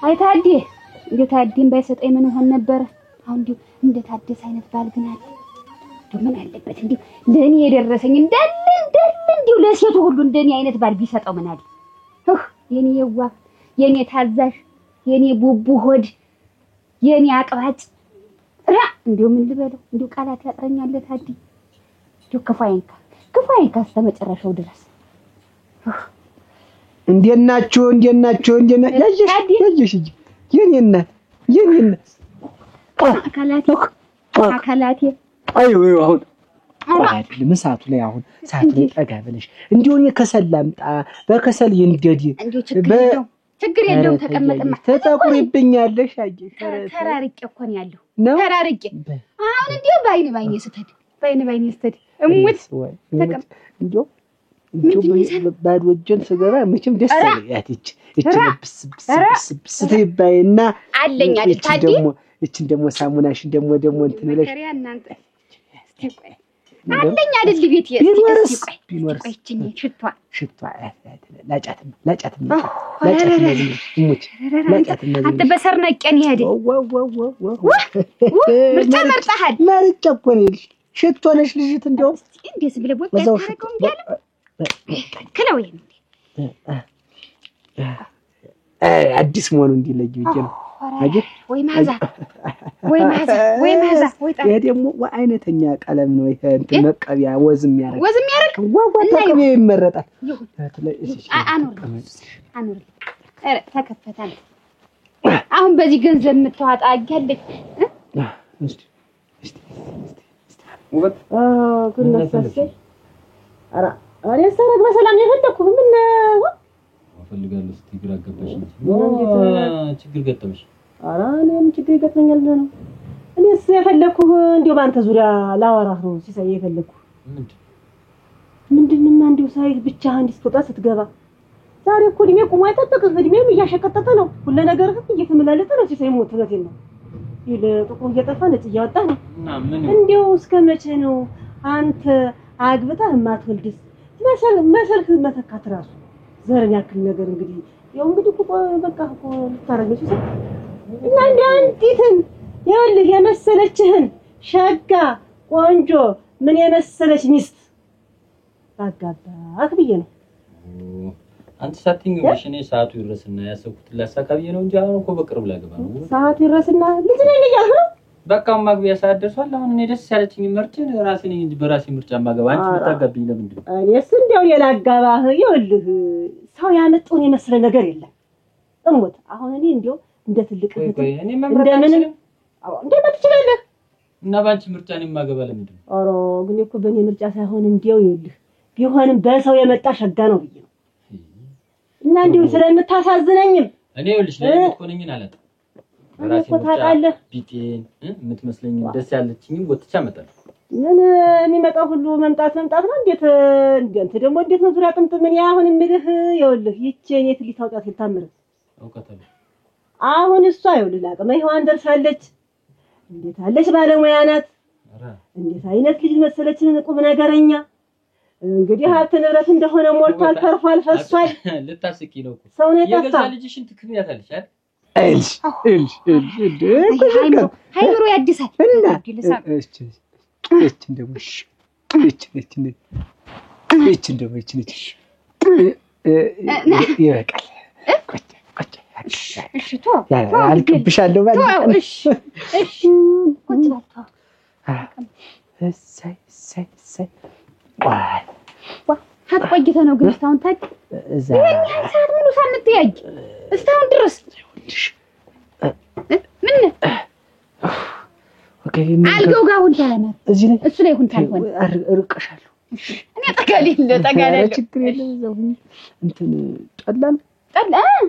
አይታዲ እንዴታዲም ባይሰጠኝ ምን ሆነ ነበር አሁን እንዴ እንደታደሰ አይነት ባልግናል ምን አለበት እንዴ ለኔ የደረሰኝ እንዳለ እንዴ ለሴቱ ሁሉ እንደኔ አይነት ባል ቢሰጠው ምን አለ የኔ የዋ የኔ ታዛዥ የኔ ቡቡ ሆድ የኔ አቅባጭ እንዴው ምን ልበለው እንዴው ቃላት ያጥረኛል ታዲ እንዴው ከፋይንካ እስከመጨረሻው ድረስ እንደናችሁ ያጅሽ የኔ እናት አካላቴ አይው አሁን አይደለም ሰዓቱ ላይ አሁን ሰዓቱ ላይ ጠጋ ብለሽ እንዲሁ ከሰላምጣ በከሰል ይንደዲ ችግር የለውም ተቀመጥማ ተጣቁሪብኛለሽ አጅሽ ተራርቄ እኮ ነው ያለው ተራርቄ አሁን እንዲሁ ባይኔ ስተድ እሙት ተቀመጥ እንዲሁ ባዶ እጄን ስገባ መቼም ደስ ያለች እቺ ስትይባይና አለኝ አይደል ታዲ እቺን ደግሞ ሳሙናሽን ደግሞ እንትን ብለሽ አለኝ አይደል ቤት ቢኖርስ እቺን ሽቷ ላጫትም አንተ በሰርነቀን ይሄድ ምርጫ መርጣሃል ማርጫ እኮ ነው ሽቶ ነሽ ልጅት እንደው እንዴስ ብለህ ወጣ ታረቀው እንዴ ክለው ይሄን አዲስ መሆኑ እንዲለይ ብቻ ነው አጅት ወይ ማዛ ይሄ ደግሞ አይነተኛ ቀለም ነው ይሄ እንትን መቀቢያ ወዝም ያረክ እና ይመረጣል አኑር ተከፈታል አሁን በዚህ ገንዘብ የምትዋጣ አጋለች እስቲ ወጥ ኩነሰሰ አራ አሬ ሰረግ በሰላም የፈለኩ ምን አፈልጋለሁ እስቲ ግራ ገባሽ ችግር ገጠመሽ አራ እኔም ችግር ገጠመኛል ነው እኔስ የፈለኩ እንዴው ባንተ ዙሪያ ላወራህ ነው ሲሳይ የፈለኩ ምንድነው እንዴው ሳይ ብቻ እንድትወጣ ስትገባ ዛሬ እኮ እድሜ ቆሞ አይጠብቅህ እድሜም እያሸቀጠጠ ነው ሁሉ ነገር እየተመላለጠ ነው ሲሳይ ሞት ነው ይልቁ እየጠፋ ነጭ እያወጣ ነው እንዴው እስከመቼ ነው አንተ አግብተህ ማትወልድስ መሰልክ መተካት ራሱ ዘረኛ ያክል ነገር እንግዲህ ያው እንግዲህ በቃ ልታረገሽ እና አንዲትን ይኸውልህ የመሰለችህን ሸጋ ቆንጆ ምን የመሰለች ሚስት ታጋባህ ብዬ ነው አንተ ሳትኝ ወሽኔ ሰዓቱ ይረስና ያሰብኩት ላሳካብዬ ነው እንጂ አሁን እኮ በቅርብ ላገባ ነው ሰዓቱ ይረስና ልጅ ነኝ እያልኩ ነው በቃ ማግቢያ ሰዓት ደርሷል አሁን እኔ ደስ ያለችኝ ምርጫ ራሴ ነኝ እንጂ በራሴ ምርጫ ማገባ አንቺ ልታጋብኝ ለምንድን ነው እኔስ እንደው የላጋባህ ይኸውልህ ሰው ያመጣውን የመሰለ ነገር የለም እሞት አሁን እኔ እንደው እንደ ትልቅ እኔ መምረጥ እንደምን ትችላለህ እና ባንቺ ምርጫ ነኝ ማገባ ለምንድን ነው ኦሮ ግን እኮ በእኔ ምርጫ ሳይሆን እንደው ይኸውልህ ቢሆንም በሰው የመጣ ሸጋ ነው ብዬ ነው እና እንደው ስለምታሳዝነኝም እኔ ይኸውልሽ ለምን ኮነኝን አላጣ ራሴ ምርጫ ቢጤን የምትመስለኝ ደስ ያለችኝ ወጥቻ መጣል ምን የሚመጣው ሁሉ መምጣት ነው እንዴት ደግሞ እንዴት ነው ዙሪያ ጥምጥ ምን ያሁን ምልህ ይኸውልህ ይቼን የት ሊታውቃት ልታምር አውቃታለሁ አሁን እሷ ይኸውልህ ላቀመ ሔዋን ደርሳለች እንዴት አለች ባለሙያ ናት እንዴት አይነት ልጅ መሰለችን ቁም ነገረኛ እንግዲህ ሀብት ንብረት እንደሆነ ሞልቷል ተርፏል ፈሷል ልታስቂ ነው ሰው ነው የገዛ ልጅሽን ትክብያታለሽ አይደል ሃይምሮ ያድሳል እቺ እንደውሽ እቺ እንደውሽ ይበቃል እሺ ቶ አልቅብሻለሁ ማለት እሺ ቁጭ በል እሰይ ቆይተህ ነው ግን እስካሁን ታዲያ እዛ ሰዓት ሙሉ ሳንተያይ እስካሁን ድረስ ምን አልገው ጋር ሁን ታለና እዚህ ላይ እሱ ላይ ሁን ታልሆነ እርቀሻለሁ እኔ ጠጋለ ችግር የለም እዛው እንትን ጠላን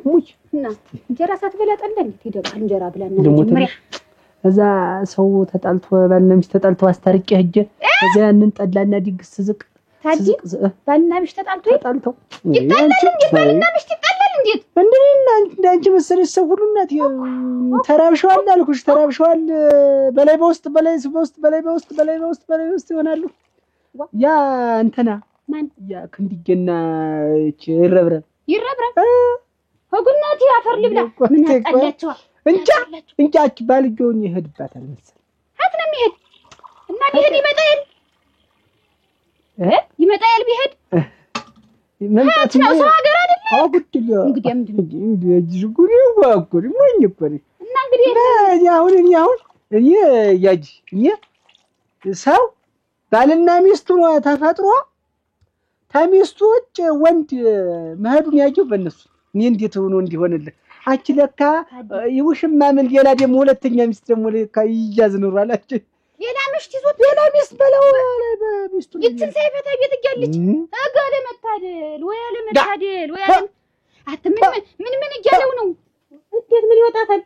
ሙች እና እንጀራ ሳትበላ ጠላ እንዴት ይደቃል እንጀራ ብላና ደግሞ እዛ ሰው ተጣልቶ ባልና ሚስት ተጣልቶ አስታርቄ ሄጄ እዛ ያንን ጠላና ድግስ ዝቅ ታጂ ባልና ሚስት ተጣልቶ ይጣላል እንዴ ባልና ሚስት ይጣላል እንዴት እንዳንቺ መሰለሽ ሰው ሁሉ እናት ተራብሸዋል አልኩሽ ተራብሸዋል በላይ በውስጥ ይሆናሉ ያ እንተና ማን ያ ክንዲገና እቺ ይረብረብ ወጉናቲ አፈር ልብላ ምን አጣላቸው እንጃች ባልጆኝ ይሄድባታል መሰል አትነ የሚሄድ እና ቢሄድ ይመጣል ቢሄድ መምጣት ነው ሰው ሀገር አይደል አጉድል እንግዲህ ምንድነው ይጅጉሪ ዋቁሪ ምን ይቆሪ እና እንግዲህ አሁን ያጂ ሰው ባልና ሚስቱ ተፈጥሮ ታሚስቶች ወንድ መሄዱን ያየው በእነሱ እኔ እንዴት ሆኖ እንዲሆንልህ አቺ ለካ ይውሽማ ምን ሌላ ደግሞ ሁለተኛ ሚስት ደግሞ ለካ ይያዝ ኖሯል አቺ ሌላ ሚስት ይዞት ሌላ ሚስት በለው በሚስቱ ይችን ሳይፈታ ቤት እያለች አጋለ መታደል ወይ ምን እያለው ነው እንዴት ምን ይወጣታል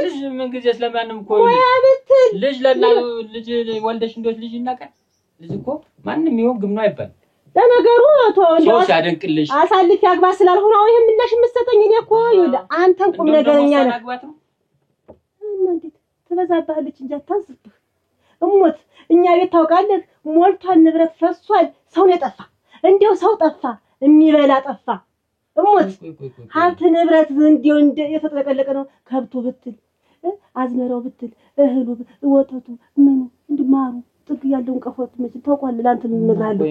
ልጅ ምን ጊዜ ስለማንም እኮ ልጅ ልጅ ወልደሽ እንደው ልጅ ይናቀል ልጅ እኮ ማንንም ይሁን ግም ነው አይባል ለነገሩ ሰው ሲያደንቅልሽ አሳልፍ ያግባ ስላልሆነ ይሄ ምንላሽ የምትሰጠኝ እኔ እኮ ይኸውልህ አንተን ቁም ነገረኛ ነህ እንዴት ትበዛብሃለች እንጂ አታዝብህ እሞት እኛ ቤት ታውቃለህ ሞልቷል ንብረት ፈሷል ሰው ነው ጠፋ እንዴው ሰው ጠፋ የሚበላ ጠፋ እሞት ሀብት ንብረት እንዴው እንደ የተጠለቀለቀ ነው ከብቱ ብትል አዝመራው ብትል እህሉ ወተቱ ምኑ እንድማሩ ጥግ ያለውን ቀፎት መቼም ታውቃለህ ላንተ ምን ነግራለሁ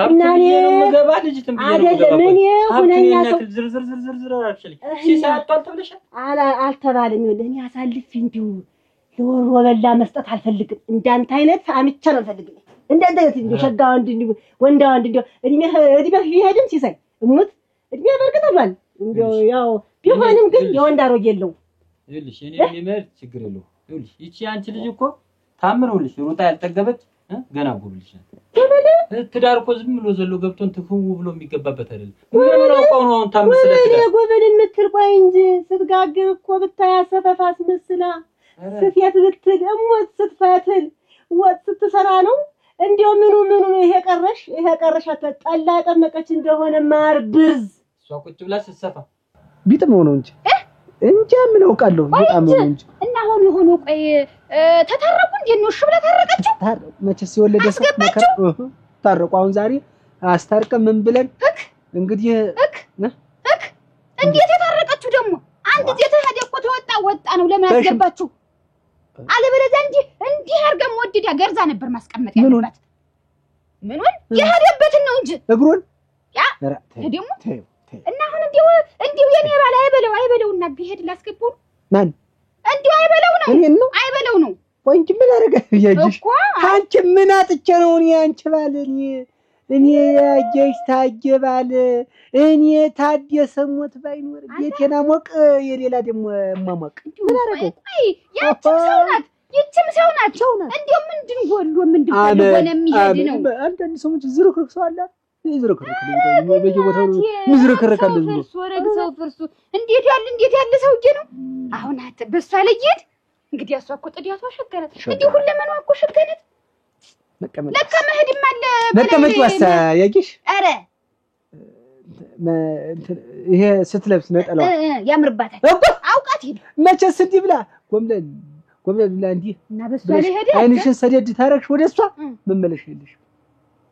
እና እኔ መገባ ልጅ ትምብዬ አይደለም እኔ ሁነኛ ሰው ዝርዝር አልችልም ሲሳጣል ተብለሻል አልተባለም ይኸውልህ እኔ አሳልፍ እንዲሁ ለወሮ በላ መስጠት አልፈልግም እንዳንተ አይነት አምቻ ነው ፈልግኝ እንዳንተ አይነት እንዲሁ ሸጋ ወንድ እንዲሁ እድሜህ ይሄድም ሲሳይ እሙት እድሜ በርግጠዋል እንዲሁ ያው ቢሆንም ግን የወንድ አሮጌ የለው ይልሽ እኔ የሚመር ችግር የለው ይልሽ ይቺ አንቺ ልጅ እኮ ታምሩልሽ ሩጣ ያልጠገበች ገና ጉብልሽ ትዳር እኮ ዝም ብሎ ዘሎ ገብቶን ትፉው ብሎ የሚገባበት አይደል ምን ነው ቆኖ ታምስለ ትዳር ጎበል የምትል ቆይ እንጂ ስትጋግር እኮ ብታያ ሰፈፋስ መስላ ስትያት ብትል እሞት ስትፈትል ወጥ ስትሰራ ነው እንዴው ምኑ ይሄ ቀረሽ አትጠላ ጠመቀች እንደሆነ ማር ብርዝ እሷ ቁጭ ብላ ስትሰፋ ቢጥመው ነው እንጂ ምን አውቃለሁ ቢጣመው ነው እንጂ እና አሁን የሆነ ቆይ ተታረቁ እንዴ ነው እሺ ብላ ታረቀችው መቼስ የወለደ ሰው መከራ ታረቁ አሁን ዛሬ አስታርቀ ምን ብለን እንግዲህ እንዴት የታረቀችው ደግሞ አንድ ጊዜ ተሄደ እኮ ወጣ ነው ለምን አስገባችሁ አለበለዚያ እንዲህ አርገም ወድዳ ገርዛ ነበር ማስቀመጥ ያለባት ምኑን የሄደበትን ነው እንጂ እግሩን ያ ደግሞ እና አሁን እንዲው የኔ ባለ አይበለውና ቢሄድ ላስገባው ማን እንዲው አይበለው ነው ወይ እንጂ ምን አረገ ያጂሽ አንቺ ምን አጥቼ ነው እኔ አንቺ ባለ እኔ ያጂሽ ታጀባለ እኔ ታዲየ ሰሞት ባይኖር ቤቴና ሞቅ የሌላ ደግሞ ማሞቅ ምን አረገ ይችም ሰው ናት እንዴው ምንድን ጎሎ ሆነ የሚሄድ ነው አንዳንድ ሰዎች ዝርክርክ ሰው አለ ይዝርክርክ ነው በየቦታው ይዝርክርካል ሰው ፍርሱ እንዴት ያለ ሰውዬ ነው አሁን በሷ ለይት እንግዲህ ያሷ እኮ ጥዲያቷ ሸገረት እንዴ ሁለመኗ እኮ ሸገረት ለካ መሄድም አለ መቀመጥ ዋሳ ያቂሽ አረ ይሄ ስትለብስ ነጠላው ያምርባታል አውቃት ሄድ መቼስ እንዲህ ብላ ጎምለን ብላ እንዲህ እና በሷ ላይ ሄደ አይንሽን ሰደድ ታረክሽ ወደሷ መመለሽ የለሽ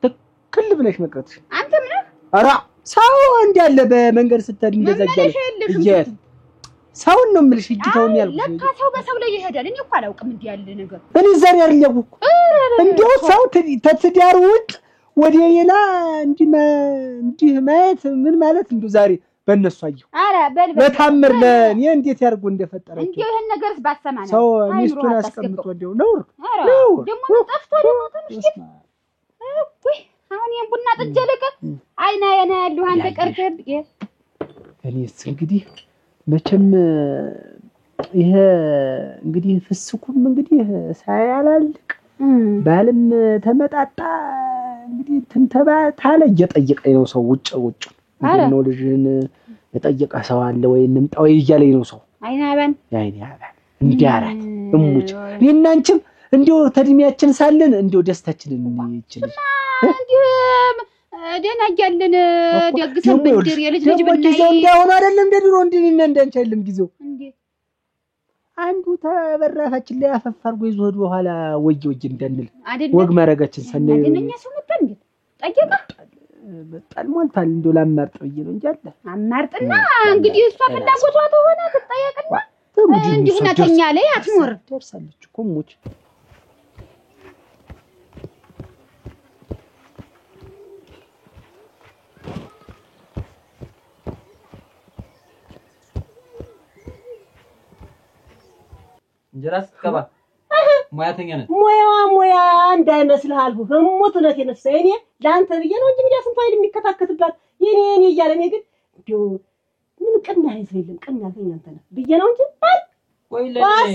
ትክክል ብለሽ መቅረትሽ አንተ ምን አራ ሰው እንዲያለ በመንገድ ስትሄድ እንደዘጋለ ሰው ነው የምልሽ እጅታውን ያልኩሽ ለካ ሰው በሰው ላይ ይሄዳል እኔ እኮ አላውቅም እንዲህ ያለ ነገር እኔ ዛሬ አይደለም እኮ እንደው ሰው ተትዳር ውጭ ወደ ሌላ እንዲህ ማየት ምን ማለት እንደው ዛሬ በእነሱ አየሁ አረ በታምር ለኔ እንዴት ያርጉ እንደፈጠረች እንዴው ይሄን ነገርስ ባሰማና ሰው ሚስቱን አስቀምጦ እንደው ነው ደግሞ ጠፍቶ ደግሞ ትንሽ ወይ አሁን የቡና ጥጀለቀ አይና ያለው አንተ ቀርተብ እኔስ እንግዲህ መቼም ይሄ እንግዲህ ፍስኩም እንግዲህ ሳያላልቅ ባልም ተመጣጣ እንግዲህ ተንተባ ታለ እየጠየቀኝ ነው ሰው ውጭ ነው ልጅን የጠየቀ ሰው አለ ወይ እንምጣ ወይ እያለኝ ነው ሰው አይናባን እንዲያራት እሙጭ እኔናንቺም እንዲው ተድሚያችን ሳለን እንዲው ደስታችንን እንይችልሽ እንዲህ ደና ያለን ደግሰን ብድር የልጅ ብናይ ጊዜው እንዳይሆን አይደለም እንደድሮ እንደኔና እንዳንቺ አይደለም ጊዜው እንዴ አንዱ ተበራፋችን ላይ አፈፋርጎ ይዞ ሄዶ በኋላ ወጅ እንዳንል ወግ ማረጋችን ሰነይ አደነኛ ሰው መጣ እንዴ ጠየቀ በጣም ሞልቷል እንደው ላማርጥ ብዬ ነው እንጂ አለ አማርጥና እንግዲህ እሷ ፍላጎቷ ተሆነ ትጠየቅና እንዲሁ ነተኛ ላይ አትኖር ተርሳለች እኮ ሞች እንጀራስ ከባ ሙያተኛ ነህ ሙያ እንዳይመስልህ አልኩህ ህሙት ነው የነፍሰኝ እኔ ላንተ ብዬ ነው እንጂ እንግዲህ ስንት አይል የሚከታከትባት የኔ እያለ ነው ግን እንዴው ምን ቀና አይዘልም ቀና ያልከኝ አንተ ነህ ብዬ ነው እንጂ ወይ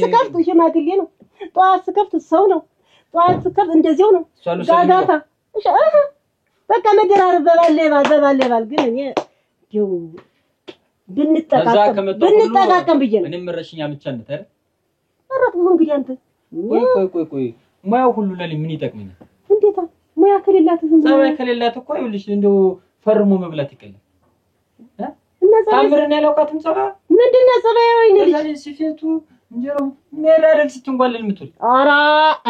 ስከፍት ሽማግሌ ነው ጧት ስከፍት ሰው ነው ጧት ስከፍት እንደዚያው ነው ጋጋታ በቃ መደራረብ በባል ግን እኔ እንዴው ብንጠቃቀም ብዬ ነው እኔም ረሽኛ ምቻነት አይደል አረጥኩ እንግዲህ አንተ ቆይ ሙያው ሁሉ ለኔ ምን ይጠቅመኛል እንዴታ ሙያ ከሌላት ጸባይ ከሌላት እኮ ይኸውልሽ እንደው ፈርሞ መብላት ይቀላል ታምርን ያለውቃትም ጸባ ምንድነው ጸባይ ወይ ነው ለዚህ ሲፈቱ እንጀራው ሜራደል ስትንጓለል ምትል አራ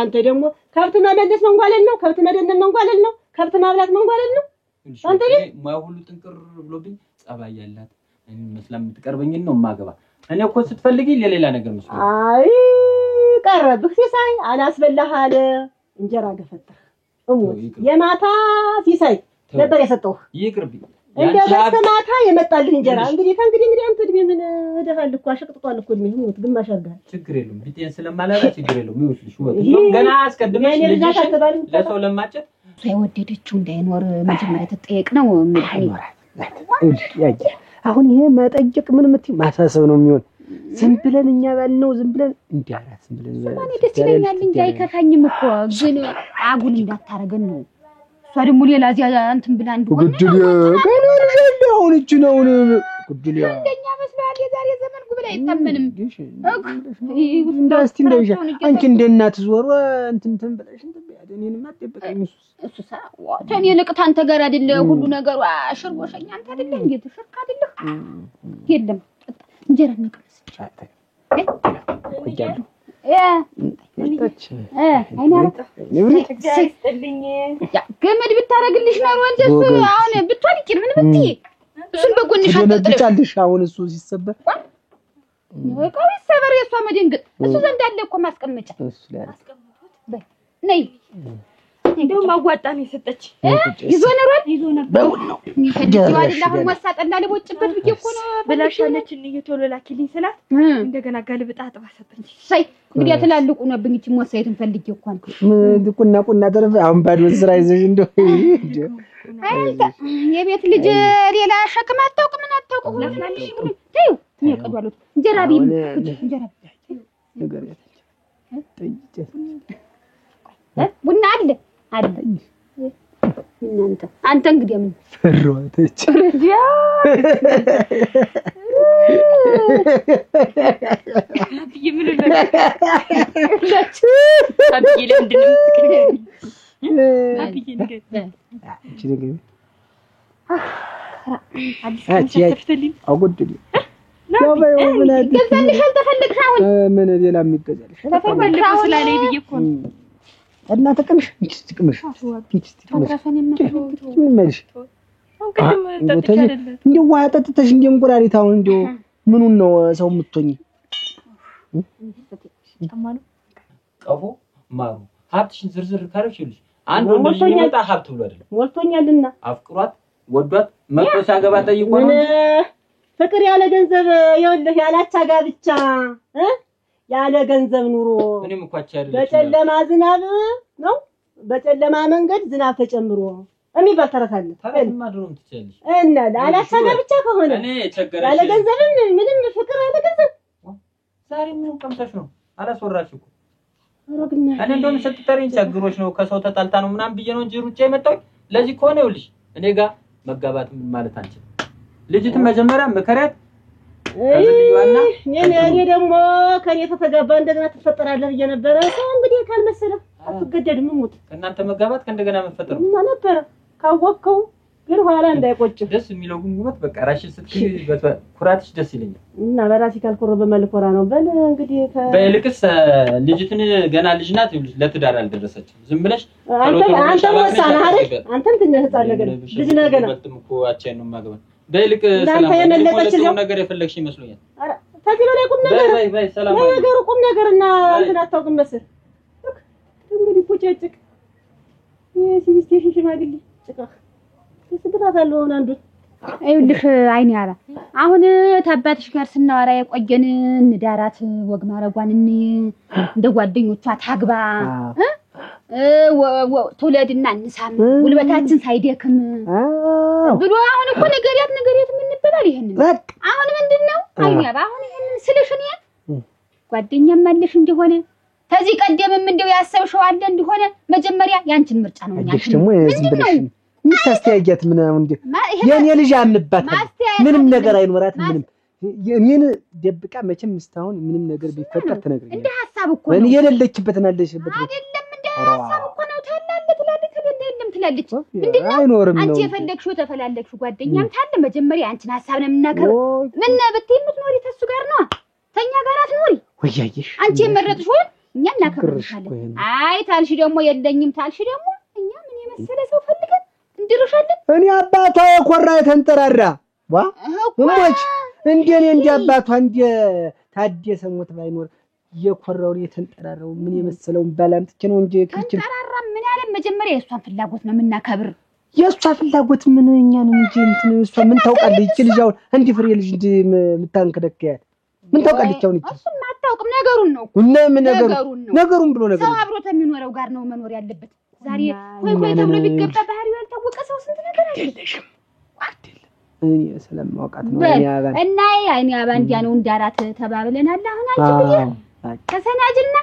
አንተ ደግሞ ከብትና ደንደስ መንጓለል ነው ከብትና ደንደስ መንጓለል ነው ከብት ማብላት መንጓለል ነው አንተ ሙያው ሁሉ ጥንቅር ብሎብኝ ጸባይ ያላት እኔ መስላም የምትቀርበኝ ነው ማገባ እኔ እኮ ስትፈልጊ ለሌላ ነገር መስሎ አይ ቀረብህ ሲሳይ አላስበላህ አለ እንጀራ ገፈተህ የማታ ሲሳይ ነበር የሰጠው ይቅርብኝ እንደ በስተማታ የመጣልህ እንጀራ እንግዲህ አንተ እድሜ ምን እደፋል እኮ አሽቅጥጧል እኮ እድሜ ሞት ግማሽ አርጋል ችግር የለም ቢጤን ስለማላላ ችግር የለም ይውስልሽ ወጥ ገና አስቀድመሽ ለሰው ለማጨት ሳይወደደችው እንዳይኖር መጀመሪያ ተጠየቅ ነው ያጅ አሁን ይሄ መጠየቅ ምን ምትይ ማሳሰብ ነው የሚሆን ዝም ብለን እኛ ባልነው ዝም ብለን እንዲያራት ዝም ብለን ማን ደስ ይለኛል እንጂ አይከፋኝም እኮ ግን አጉል እንዳታረገን ነው እሷ ደግሞ ሌላ እዚያ እንትን ብላ እንደሆነ ጉድል አሁን እቺ ነው ጉድል እንደኛ መስሏል የዛሬ ዘመን ጉብል አይታመንም እንዳስቲ እንደይሻ አንቺ እንደናት ዞር እንትን ብለሽ እንትን ያደኔንም አጥበቀኝ እሱ ተኔ ንቅት አንተ ጋር አይደለ ሁሉ ነገሩ አሽርጎሸኝ አንተ አይደለ እንዴ ተሽርካ አይደለ የለም እንጀራ ነቀስ ይቻላል ቆያሉ ገመድ ብታረግልሽ ነው እንደሱ አሁን ብትወልቂ ምን ብትይ እሱን በጎንሽ አጥጥቻለሽ አሁን እሱ ሲሰበር ወቃው ይሰበር የሷ መደንገጥ እሱ ዘንድ አለ እኮ ማስቀመጫ እሱ ላይ በይ ነይ እንደው ማዋጣን የሰጠች ይዞ ነበር ይፈልጊው አይደል አሁን ወሳጠላ ለቦጭበት ብዬ እኮ ነው ብላሻለች እየቶሎ ላኪልኝ ስላት እንደገና ጋልብጣ አጥባ ሰጠች ሳይ እንግዲህ አትላልቁ ነብኝ እቺ ወሳይትን ፈልጊ እኮ አንተ ቁና ተረፈ አሁን ባዶ ስራ ይዘሽ እንደው የቤት ልጅ ሌላ ሸክም አታውቅ ምን አታውቅ ሁላፍላልሽ ምን ተይው ተቀዷሉት እንጀራ ቢም እንጀራ ነገር ቡና አለ አንተ እንግዲህ ምን ፈሯተች ይምን አብይ ለምንድነው አብይ ነገር አዲስ ከተፈልኝ አውጉድልኝ ገዛልሽ አልተፈልግሽ አሁን ምን ሌላ የሚገዛልሽ ተፈልግሽ አሁን ላይ ብዬ እኮ እና ተቀምሽ ትቅምሽ ምን መልሽ እንደው ውሃ ጠጥተሽ እንደ እንቁራሪት አሁን እንደው ምኑን ነው ሰው የምትሆኚ ቀፎ ማሩ ሀብትሽን ዝርዝር ካረችልሽ አንድ ወንድ የሚመጣ ሀብት ብሎ አይደለም ሞልቶኛልና አፍቅሯት ወዷት መጥቶ ሲያገባ ጠይቆ ነው ፍቅር ያለ ገንዘብ ይኸውልህ ያላቻ ጋብቻ ያለ ገንዘብ ኑሮ እኔም እኮ አቻ አይደለም በጨለማ ዝናብ ነው በጨለማ መንገድ ዝናብ ተጨምሮ የሚባል ተረት አለ ታዲያ ድሮም ትችያለሽ እና ያላቻ ጋብቻ ከሆነ እኔ ቸገረሽ ያለ ገንዘብ ምንም ፍቅር ያለ ገንዘብ ዛሬ ምንም ቀምተሽ ነው አላስወራሽ እኮ እኔ እንደውም ስትጠሪኝ ቸግሮች ነው ከሰው ተጣልታ ነው ምናምን ብዬ ነው እንጂ ሩጬ የመጣው ለዚህ ከሆነ ይኸውልሽ እኔ ጋር መጋባት ምን ማለት አንቺ ልጅቱን መጀመሪያ መከራት እኔ ደግሞ ከኔ ተተጋባ እንደገና ትፈጠራለህ ብዬ ነበረ እንግዲህ ካልመሰለ አትገደድም ሞት ከእናንተ መጋባት ከእንደገና መፈጠር ነው ነበር ካወቀው ግን ኋላ እንዳይቆጭ ደስ የሚለው ጉንጉት በቃ ራስሽ ስትይ ኩራትሽ ደስ ይለኛል እና በራሲ ካልኮረ በመልኮራ ነው በል እንግዲህ በልክስ ልጅቱን ገና ልጅ ናት ይሉሽ ለትዳር አልደረሰችም ዝም ብለሽ አንተ ወሳና አይደል አንተም ትንሽ ህፃን ነገር ልጅ ነገር ነው እኮ አቻይ ነው ማገባ በልክ ሰላም ነገር የፈለግሽ ይመስሉኛል አረ ታዲያ ላይ ቁም ነገር ባይ ሰላም ነገሩ ቁም ነገርና እንትን አታውቅም መስል እንግዲህ ፖጨጭቅ የሲቪስቴሽን ሽማግሌ ጭቃ ስንትራታለው አንዱ አይልሽ አይኔ ያላ አሁን ታባትሽ ጋር ስናወራ የቆየን እንዳራት ወግ ማረጓን እንደ ጓደኞቿ ታግባ ትውለድና እንሳም ጉልበታችን ሳይደክም ብሎ አሁን እኮ ነገሪያት ምን ይባላል ይሄንን አሁን ምንድነው አይኔ ያላ አሁን ይሄንን ስለሽ እኔ ጓደኛም አለሽ እንደሆነ ከዚህ ቀደምም እንደው ያሰብሽው አለ እንደሆነ መጀመሪያ ያንቺን ምርጫ ነው ያንቺ ደግሞ ዝም ብለሽ ምታስተያየት ምናምን እንዴ የኔ ልጅ አንባት ምንም ነገር አይኖራት ምንም የኔን ደብቃ መቼም እስካሁን ምንም ነገር ቢፈጠር ተነግረኝ እንደ ሐሳብ እኮ ነው የሌለችበትን አለሽበት አይደለም እንደ ሐሳብ እኮ ነው ትላለች ትላለች ምንድነው አይኖርም ነው አንቺ የፈለግሽው ተፈላለግሽው ጓደኛም ታለ መጀመሪያ አንቺን ሐሳብ ነው የምናከብር ምን ብትይ የምትኖሪ ተሱ ጋር ነው ተኛ ጋር አትኖሪ ወያየሽ አንቺ የመረጥሽው እኛ እናከብርሻለን አይ ታልሽ ደግሞ የለኝም ታልሽ ደግሞ እኛ ምን የመሰለ ሰው ፈልገን እንድርሻለን እኔ አባቷ የኮራ የተንጠራራ ዋ ወሞች እንደኔ እንደ አባቷ እንደ ታደሰ ሞት ባይኖር የኮራው የተንጠራራው ምን የመሰለውን ባላምጥቼ ነው እንጂ ክልችል ተንጠራራ ምን ያለ መጀመሪያ የሷን ፍላጎት ነው የምናከብር የሷ ፍላጎት ምን እኛን እንጂ እንትን እሷ ምን ታውቃለች እቺ ልጅ አሁን እንዲ ፍሬ ልጅ እንዲ ምታንከደከያት ምን ታውቃለች አሁን እቺ እሱም አታውቅም ነገሩን ነው እና ምን ነገሩን ብሎ ነገር ሰው አብሮት የሚኖረው ጋር ነው መኖር ያለበት ዛሬ ወይ ተብሎ ቢገባ ባህሪው ያልታወቀ ሰው ስንት ነገር አይደለሽም እኔ ስለማውቃት ነው እኔ አባን እና አይኔ አባን እንዲያ ነው እንዳራት ተባብለናል አሁን አንቺ ልጅ ተሰናጅና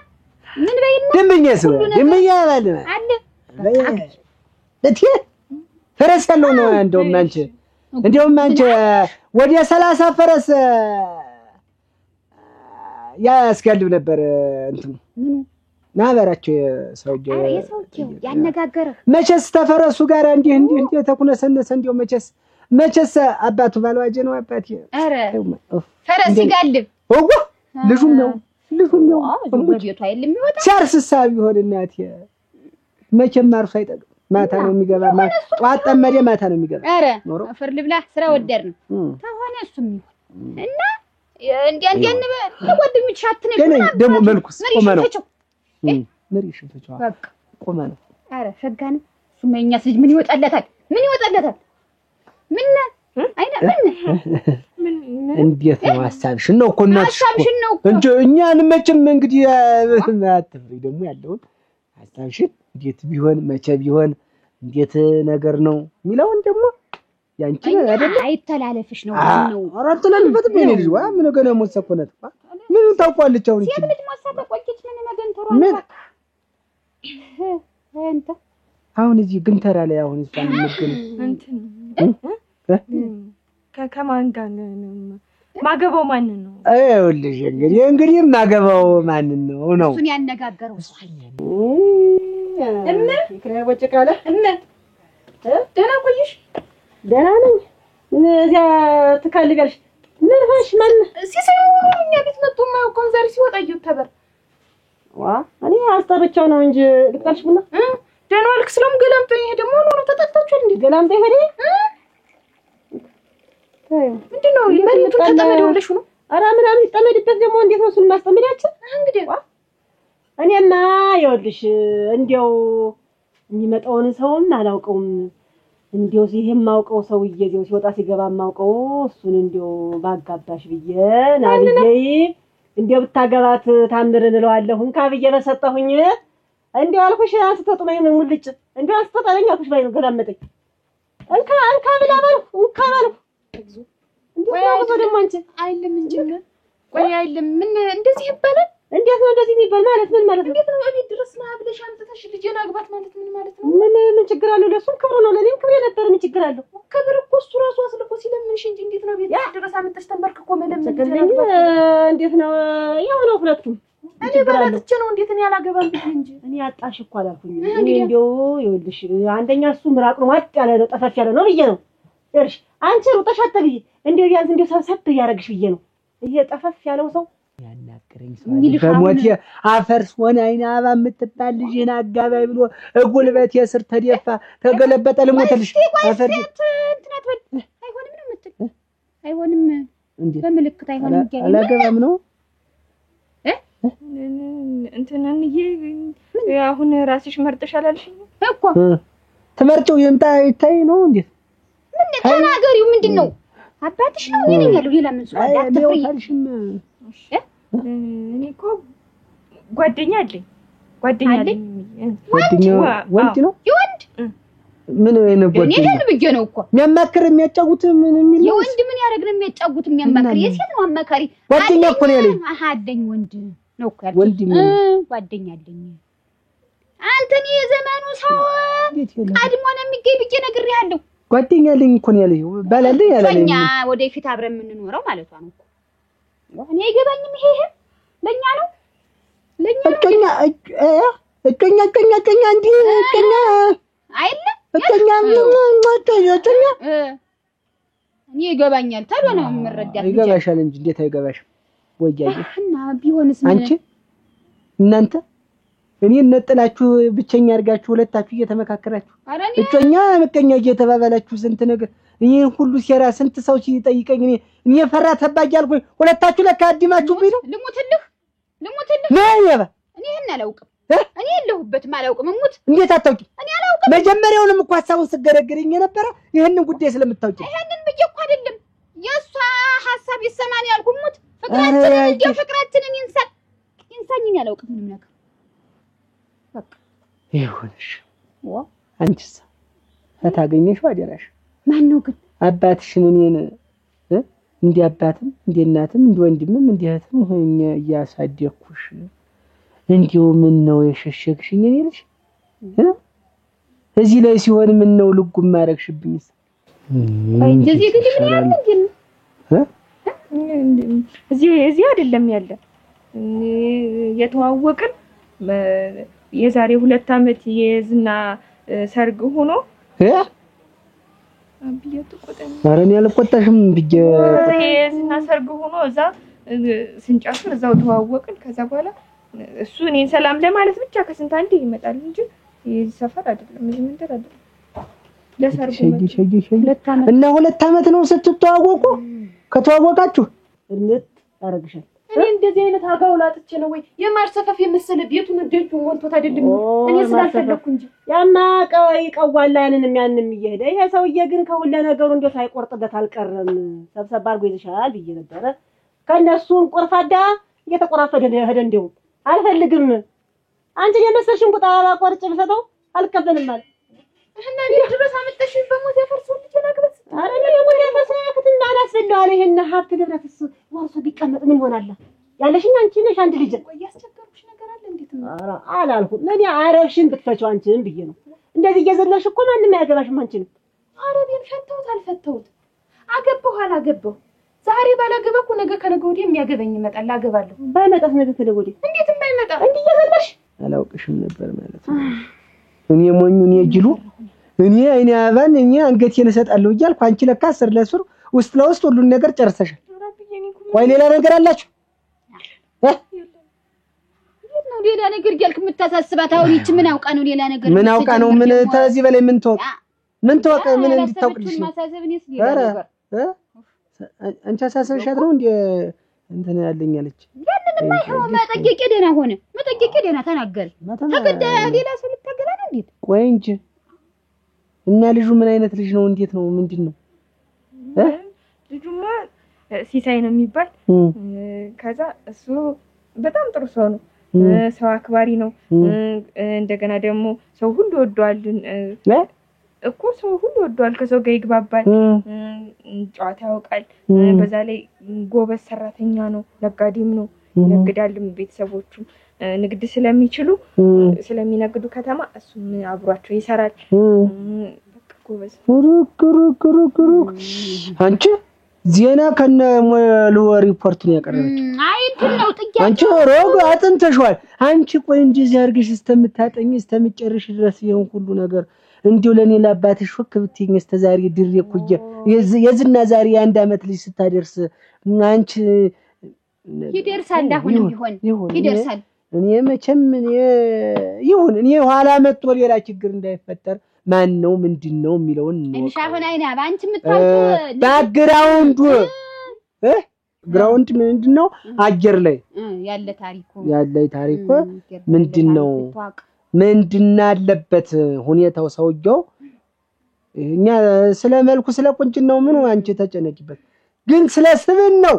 ምን በይና ደምኛ ባለ አለ ለቲ ፈረስ ያለው ነው እንደውም አንቺ ወደ 30 ፈረስ ያስጋልብ ነበር እንትን ናበራቸው ሰውዬው ያነጋገረህ መቼስ ተፈረሱ ጋር እንዲህ ተኩነሰነሰ እንደው መቼስ አባቱ ባልዋጀ ነው አባቴ አረ ፈረስ ይጋልብ ወጓ ልጁም ነው ወዲዮቱ አይልም ይወጣ ሲያርስሳ ቢሆን እናቴ መቼም አርሶ አይጠግም ማታ ነው የሚገባ ጧት ጠመደ ማታ ነው የሚገባ አረ አፈር ልብላ ስራ ወደር ነው ተሆነ እሱም ይሁን እና እንዲያን ለጓደኞች አትነሽ ደግሞ መልኩስ ቆመ ነው መሪ ሽፈቻው በቃ ቆመ ነው አረ ሸጋን ሱመኛስ ልጅ ምን ይወጣለታል ምን አይና ምን እንዴት ነው ሐሳብሽን ነው እኮ እናትሽ እንጂ እኛን መቼም እንግዲህ አትፍሪ ደግሞ ያለውን ሐሳብሽን እንዴት ቢሆን መቼ ቢሆን እንዴት ነገር ነው ሚላውን ደግሞ ያንቺ አይደል አይተላለፍሽ ነው አራት ለልፈት ምን ልጅ ዋ ምን ገና ሞሰኮነት ምን ታውቋለች አሁን እቺ ምን ማሳተ ቆይች ምን ነገንተሯ አንተ አሁን እዚህ ግንተራ ላይ አሁን እሷን ምገኝ ከማን ጋር ማገባው ማን ነው አይውልሽ እንግዲህ ማገባው ማን ነው እሱን ያነጋገረው እነ ከወጭቃለ ደህና ቆይሽ ደህና ነኝ እዚያ ትካልጋልሽ ምን ሆነሽ ማን ሲሰውኛ ቤት መጥቶ ማይቆን ዛሬ ሲወጣ ይተበር ዋ እኔ አስጠርቻው ነው እንጂ ልቀልሽ ቡና ደህና ልክ ስለም ገላምጠኝ ይሄ ደግሞ ነው ተጣጣችሁ እንዴ ገላምጠኝ ሄደ ምንድነው ይመሪቱ ተጠመደውልሽ ነው አራ ምናምን ይጠመድበት ደግሞ እንዴት ነው እሱን ማስጠመዳችን እንግዲህ እኔማ ይወልሽ እንዴው የሚመጣውን ሰውም አላውቀውም እንዴው ሲሄም ማውቀው ሰውዬ ነው ሲወጣ ሲገባ ማውቀው እሱን እንዴው ባጋባሽ ብዬ ናልዬ እንዴው ብታገባት ታምርን እለዋለሁ እንካ ብዬ በሰጠሁኝ እንዴው አልኩሽ አስተጥመኝ ሙልጭ እንዴው አስተጣለኝ አልኩሽ ባይ ነው ገላመጠኝ እንካ ብላ ባል እንካ ባል ወይ ደግሞ አንቺ አይልም እንጂ ቆይ አይልም ምን እንደዚህ ይባላል እንዴት ነው እንደዚህ የሚባል ማለት ምን ማለት ነው? እንዴት ነው እቤት ድረስ ማብለሽ አምጥተሽ ልጄን አግባት ማለት ምን ማለት ነው? ምን ችግር አለው? ለሱም ክብሩ ነው ለኔም ክብሬ ነበር። ምን ችግር አለው? ክብር እኮ እሱ ራሱ አስልኮ ሲለምንሽ እንጂ እንዴት ነው ቤት ድረስ አምጥተሽ ተንበርክኮ መለመን? እንዴት ነው ያው ነው ሁለቱም እኔ ባላጥቼ ነው እንዴት እኔ አላገባም ብዬ እንጂ እኔ አጣሽ እኮ አላልኩኝ። እኔ እንደው ይኸውልሽ አንደኛ እሱ ምራቅ ነው ዋጥ ያለ ነው ጠፈፍ ያለ ነው ብዬ ነው። ይኸውልሽ አንቺ ሩጠሽ አትግዢ እንደው ቢያንስ እንደው ሰብሰብ ያረግሽ ብዬ ነው። ይሄ ጠፈፍ ያለው ሰው ያናገረኝ ሰው በሞት አፈርስ ሆነ አይና አባ የምትባል ልጅህን አጋባይ ብሎ ጉልበቴ ስር ተደፋ ተገለበጠ። ልሞትልሽ አፈር እንትናት በል አይሆንም ነው የምትል አይሆንም እንዴ በምልክት አይሆንም ይገኝ አላገባም ነው እንትናንዬ አሁን ራስሽ መርጠሽ አላልሽኝ እኮ ትመርጪው ይምጣ ይታይ ነው እንዴ ምን ተናገሪው ምንድነው አባትሽ ነው እኔ ነኝ ያለው ሌላ ምን ሰው አትፍሪ እኔ እኮ ጓደኛ አለኝ ወንድ ነው የወንድ ምን ነው ጓደኛ እኔ ህል ብዬ ነው እኮ የሚያማክር የሚያጫውት ምን የሚል የወንድ ምን ያደርግ ነው የሚያጫውት የሚያማክር የሴት ነው አማካሪ ጓደኛ እኮ ነው ያለኝ አሃደኝ ወንድ ነው እኮ ያልኩት ወንድ ምን ጓደኛ አለኝ አንተኒ የዘመኑ ሰው ቀድሞ ነው የሚገኝ ብዬ ነግሬሃለሁ ጓደኛ አለኝ እኮ ነው ያለኝ ባላለኝ ያላለኝ እኛ ወደፊት አብረን የምንኖረው ማለቷ ነው እኮ እኔ አይገባኝም ይሄ ለኛ ነው ለኛ እጮኛ እንዴ እጮኛ አይደለ እጮኛ እኔ ይገባኛል ታዲያ ነው የምረዳት ይገባሻል እንጂ እንዴት አይገባሽም ወያዬ እና ቢሆንስ አንቺ እናንተ እኔን ነጥላችሁ ብቸኛ አድርጋችሁ ሁለታችሁ እየተመካከራችሁ እጮኛ ምቀኛ እየተባባላችሁ ስንት ነገር ይሄን ሁሉ ሴራ ስንት ሰው ሲጠይቀኝ እኔ ፈራ ተባጅ አልኩኝ ሁለታችሁ ለካ አዲማችሁብኝ ነው ልሙትልህ ነይባ እኔ ይሄን አላውቅም እኔ የለሁበትም አላውቅም ሙት እንዴት አታውቂ እኔ አላውቅም መጀመሪያውንም እኮ ሐሳቡን ስገረግርኝ የነበረ ይሄንን ጉዳይ ስለምታውቂ ይሄንን ብዬ እኮ አይደለም የሷ ሐሳብ ይሰማን ያልኩ ሙት ፍቅራችንን ይንሳኝን ያላውቅም ምንም ነገር በቃ ይሁንሽ አንቺስ ታገኘሽው አደራሽ ማን ነው ግን አባትሽን እኔን እንደ አባትም እንደ እናትም እንደ ወንድምም እንደ እህትም ሆኜ እያሳደኩሽ እንዲሁ ምን ነው የሸሸግሽኝ እኔ ልጅ እዚህ ላይ ሲሆን ምን ነው ልጉም ማረግሽብኝስ እንደዚህ ግን ምን ያለው እዚህ አይደለም ያለ የተዋወቅን የዛሬ 2 አመት የዝና ሰርግ ሆኖ አብየቱ ቆጠኝ አረን ያልቆጣሽም ብዬ የዝና ሰርግ ሆኖ እዛ ስንጫፍር እዛው ተዋወቅን ከዛ በኋላ እሱ እኔን ሰላም ለማለት ብቻ ከስንት አንዴ ይመጣል እንጂ የዚህ ሰፈር አይደለም እዚህ መንደር አይደለም ለሰርጉ እና 2 አመት ነው ስትተዋወቁ ከተዋወቃችሁ እንት አረግሻል እኔ እንደዚህ አይነት አጋውላጥቼ ነው ወይ የማርሰፈፍ የመሰለ ቤቱን ደጁን ሞልቶት አይደለም እኔ ስላልፈለኩ እንጂ ያማ ቀዋላ ያንንም ይሄደ ይሄ ሰውዬ ግን ከሁሉ ነገሩ እንደው ሳይቆርጥበት አልቀረም ሰብሰብ አድርጎ ይዘሻል ብዬ ነበረ ከነሱን ቆርፋዳ እየተቆራፈደ ሄደ እንደው አልፈልግም አንቺ የመሰልሽን ቁጣባ ቆርጭ ልሰጠው አልቀበልም ማለት እና ድረስ አመጣሽ በሞት ያፈርሱ ልጅ ናግበት አረ ለምን ያፈሰክትና አላስፈልው አለ ይሄን ሀብት ንብረትስ ወርሶ ቢቀመጥ ምን ይሆናል ያለሽኝ አንቺ ነሽ አንድ ልጅ ወይ ያስቸገሩሽ ነገር አለ እንዴት ነው አረ አላልኩም ለኔ አረብሽን ብትፈጪው አንቺን ብዬ ነው እንደዚህ እየዘለሽ እኮ ማንንም ያገባሽም አንቺን አረቤን ፈተውት አልፈተውት አገባሁ አላገባሁ ዛሬ ባላገባኩ ነገ ከነገ ወዲያ የሚያገበኝ ይመጣል አገባለሁ ባይመጣስ ነገ ከነገ ወዲያ እንዴት የማይመጣ እንዴ እየዘለሽ አላውቅሽም ነበር ማለት ነው እኔ ሞኙ እኔ ጅሉ እኔ አባን እኔ አንገቴን እሰጣለሁ እያልኩ አንቺ ለካ ስር ለስር ውስጥ ለውስጥ ሁሉን ነገር ጨርሰሻል ወይ ሌላ ነገር አላችሁ ነው ሌላ ነገር እያልክ የምታሳስባት አሁን ይች ምን አውቃ ነው ሌላ ነገር ምን አውቃ ነው ምን ተዚህ በላይ ምን ተወቀ ምን እንድታውቅልሽ ነው ኧረ አንቺ አሳሰብሻት ነው እንዴ እንትን ያለኝ አለች ያንንማ ይሄው መጠየቄ ደህና ሆነ መጠየቄ ደህና ተናገር ተገዳ ሌላ ሰው ልታገባ ነው እንዴ ቆይ እንጂ እና ልጁ ምን አይነት ልጅ ነው እንዴት ነው ምንድነው ልጁማ ሲሳይ ነው የሚባል ከዛ እሱ በጣም ጥሩ ሰው ነው ሰው አክባሪ ነው እንደገና ደግሞ ሰው ሁሉ ወዷል እኮ ሰው ሁሉ ወዷል ከሰው ጋር ይግባባል ጨዋታ ያውቃል በዛ ላይ ጎበዝ ሰራተኛ ነው ነጋዴም ነው ይነግዳሉ ቤተሰቦቹ ንግድ ስለሚችሉ ስለሚነግዱ ከተማ እሱም አብሯቸው ይሰራል በቃ ጎበዝ አንቺ ዜና ከነ ሙሉ ሪፖርት ነው ያቀረበችው አይ ነው ጥያቄ አንቺ ሮግ አጥንተሽዋል አንቺ ቆይ እንጂ ዘርግሽ እስተምታጠኝ እስተምጨርሽ ድረስ ይሄን ሁሉ ነገር እንዲው ለኔ ለአባትሽ ወክ ብትይኝ እስተዛሬ ድሬ ኩየ የዝና ዛሬ አንድ አመት ልጅ ስታደርስ አንቺ ይደርሳል አሁንም ቢሆን ይደርሳል እኔ መቼም ይሁን እኔ ኋላ መጥቶ ሌላ ችግር እንዳይፈጠር ማን ነው ምንድነው የሚለውን ነው እንሻሆን አይና ባንቺ ምታውቁ ባክግራውንዱ ግራውንድ ምንድነው አጀር ላይ ያለ ታሪኩ ምንድነው ምንድና አለበት ሁኔታው ሰውየው እኛ ስለ መልኩ ስለ ቁንጭናው ምን አንቺ ተጨነቂበት ግን ስለ ስብን ነው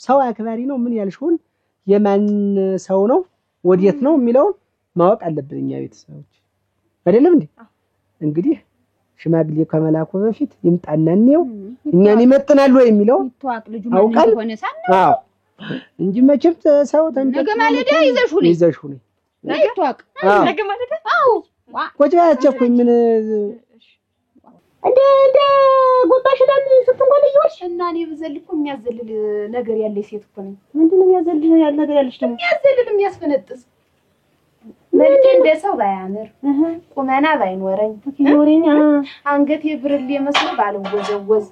ሰው አክባሪ ነው ምን ያልሽውን የማን ሰው ነው ወዴት ነው የሚለው ማወቅ አለብን እኛ ቤተሰቦች አይደለም እንዴ እንግዲህ ሽማግሌ ከመላኩ በፊት ይምጣና ነው እኛን ይመጥናል ወይ የሚለው ይተዋቅ ልጁ ማን ሆነ ሳነው አዎ እንጂ መቼም ሰው ነገ ማለዳ ይዘሹ ነው ይተዋቅ ነገ ማለዳ አዎ ቆጫቸኩኝ ምን እንደ ጎጣሽ ዳን ስትንቆልዮሽ እና እኔ በዘልኩ የሚያዘልል ነገር ያለ ሴት እኮ ነኝ ምንድነው የሚያዘልል ያለ ነገር ያለሽ ደግሞ የሚያዘልል የሚያስፈነጥስ መልኬ እንደሰው ባያምር ቁመና ባይኖረኝ ኖሬኛ አንገቴ ብርሌ መስሎ ባልወዘወዝ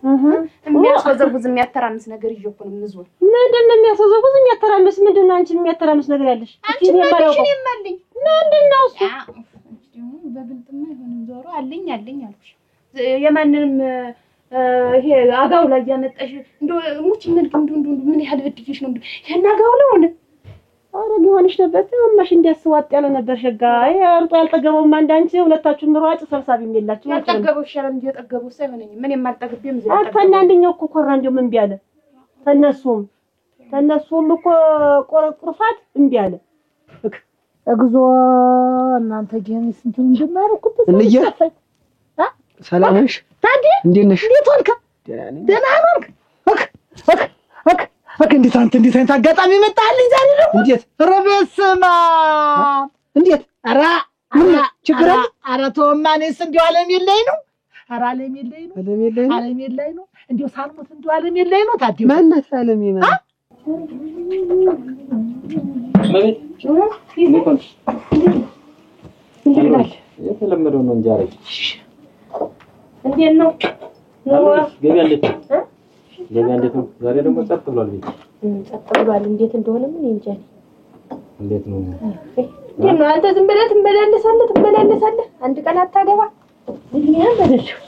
የሚያስወዘውዝ የሚያተራምስ ነገር ይጆኩን ምዝወር ምንድነው የሚያስወዘውዝ የሚያተራምስ ምንድነው አንቺ የሚያተራምስ ነገር ያለሽ አንቺ ማለኝ ምንድነው በብልጥማ ይሆንም ዞሮ አለኝ አልኩሽ የማንንም ይሄ አጋው ላይ ያመጣሽ እንዶ ሙች ምን ያህል በድይሽ ነው ያናጋው ነው አረ ቢሆንሽ ነበር ማሽ እንዲያስዋጥ ያለ ነበር ሸጋ ያርጦ ያልጠገበው ማንዳንቺ ሁለታችሁ ምሯጭ ሰብሳቢም የላችሁ ያልጠገበው ሸለም እየጠገበው ሳይሆነኝ ምን የማልጠግብም ዘይ አታና አንደኛው እኮ ኮራ እንደው ምን ቢያለ ተነሱም እኮ ቆርቁርፋት እንዴ አለ እግዞ እናንተ ጀምስ እንትን እንደማረኩት እንዴ ሰላምሽ ታዲ እንዴት ነሽ እንዴት ሆንክ ደህና ሆንክ እንዴት አንተ አጋጣሚ መጣልኝ ዛሬ ነው እንዴት ረበስማ እንዴት አራ ችግር አራ ተወማኔስ እንዲው ዓለም የለኝ ነው አራ ዓለም የለኝ ነው እንዲው ሳልሞት እንዲው ዓለም የለኝ ነው ታዲ ማናት ዓለም ይማል የተለመደው ነው እንጂ አረግ እንዴት ነው ገበያ እንዴት ነው ዛሬ ደግሞ ጸጥ ብሏል ቤት ጸጥ ብሏል እንዴት እንደሆነ ምን እንጃ እንዴት ነው ግን አንተ ዝም ብለህ ትመላለሳለህ አንድ ቀን አታገባ ምን በደልሽው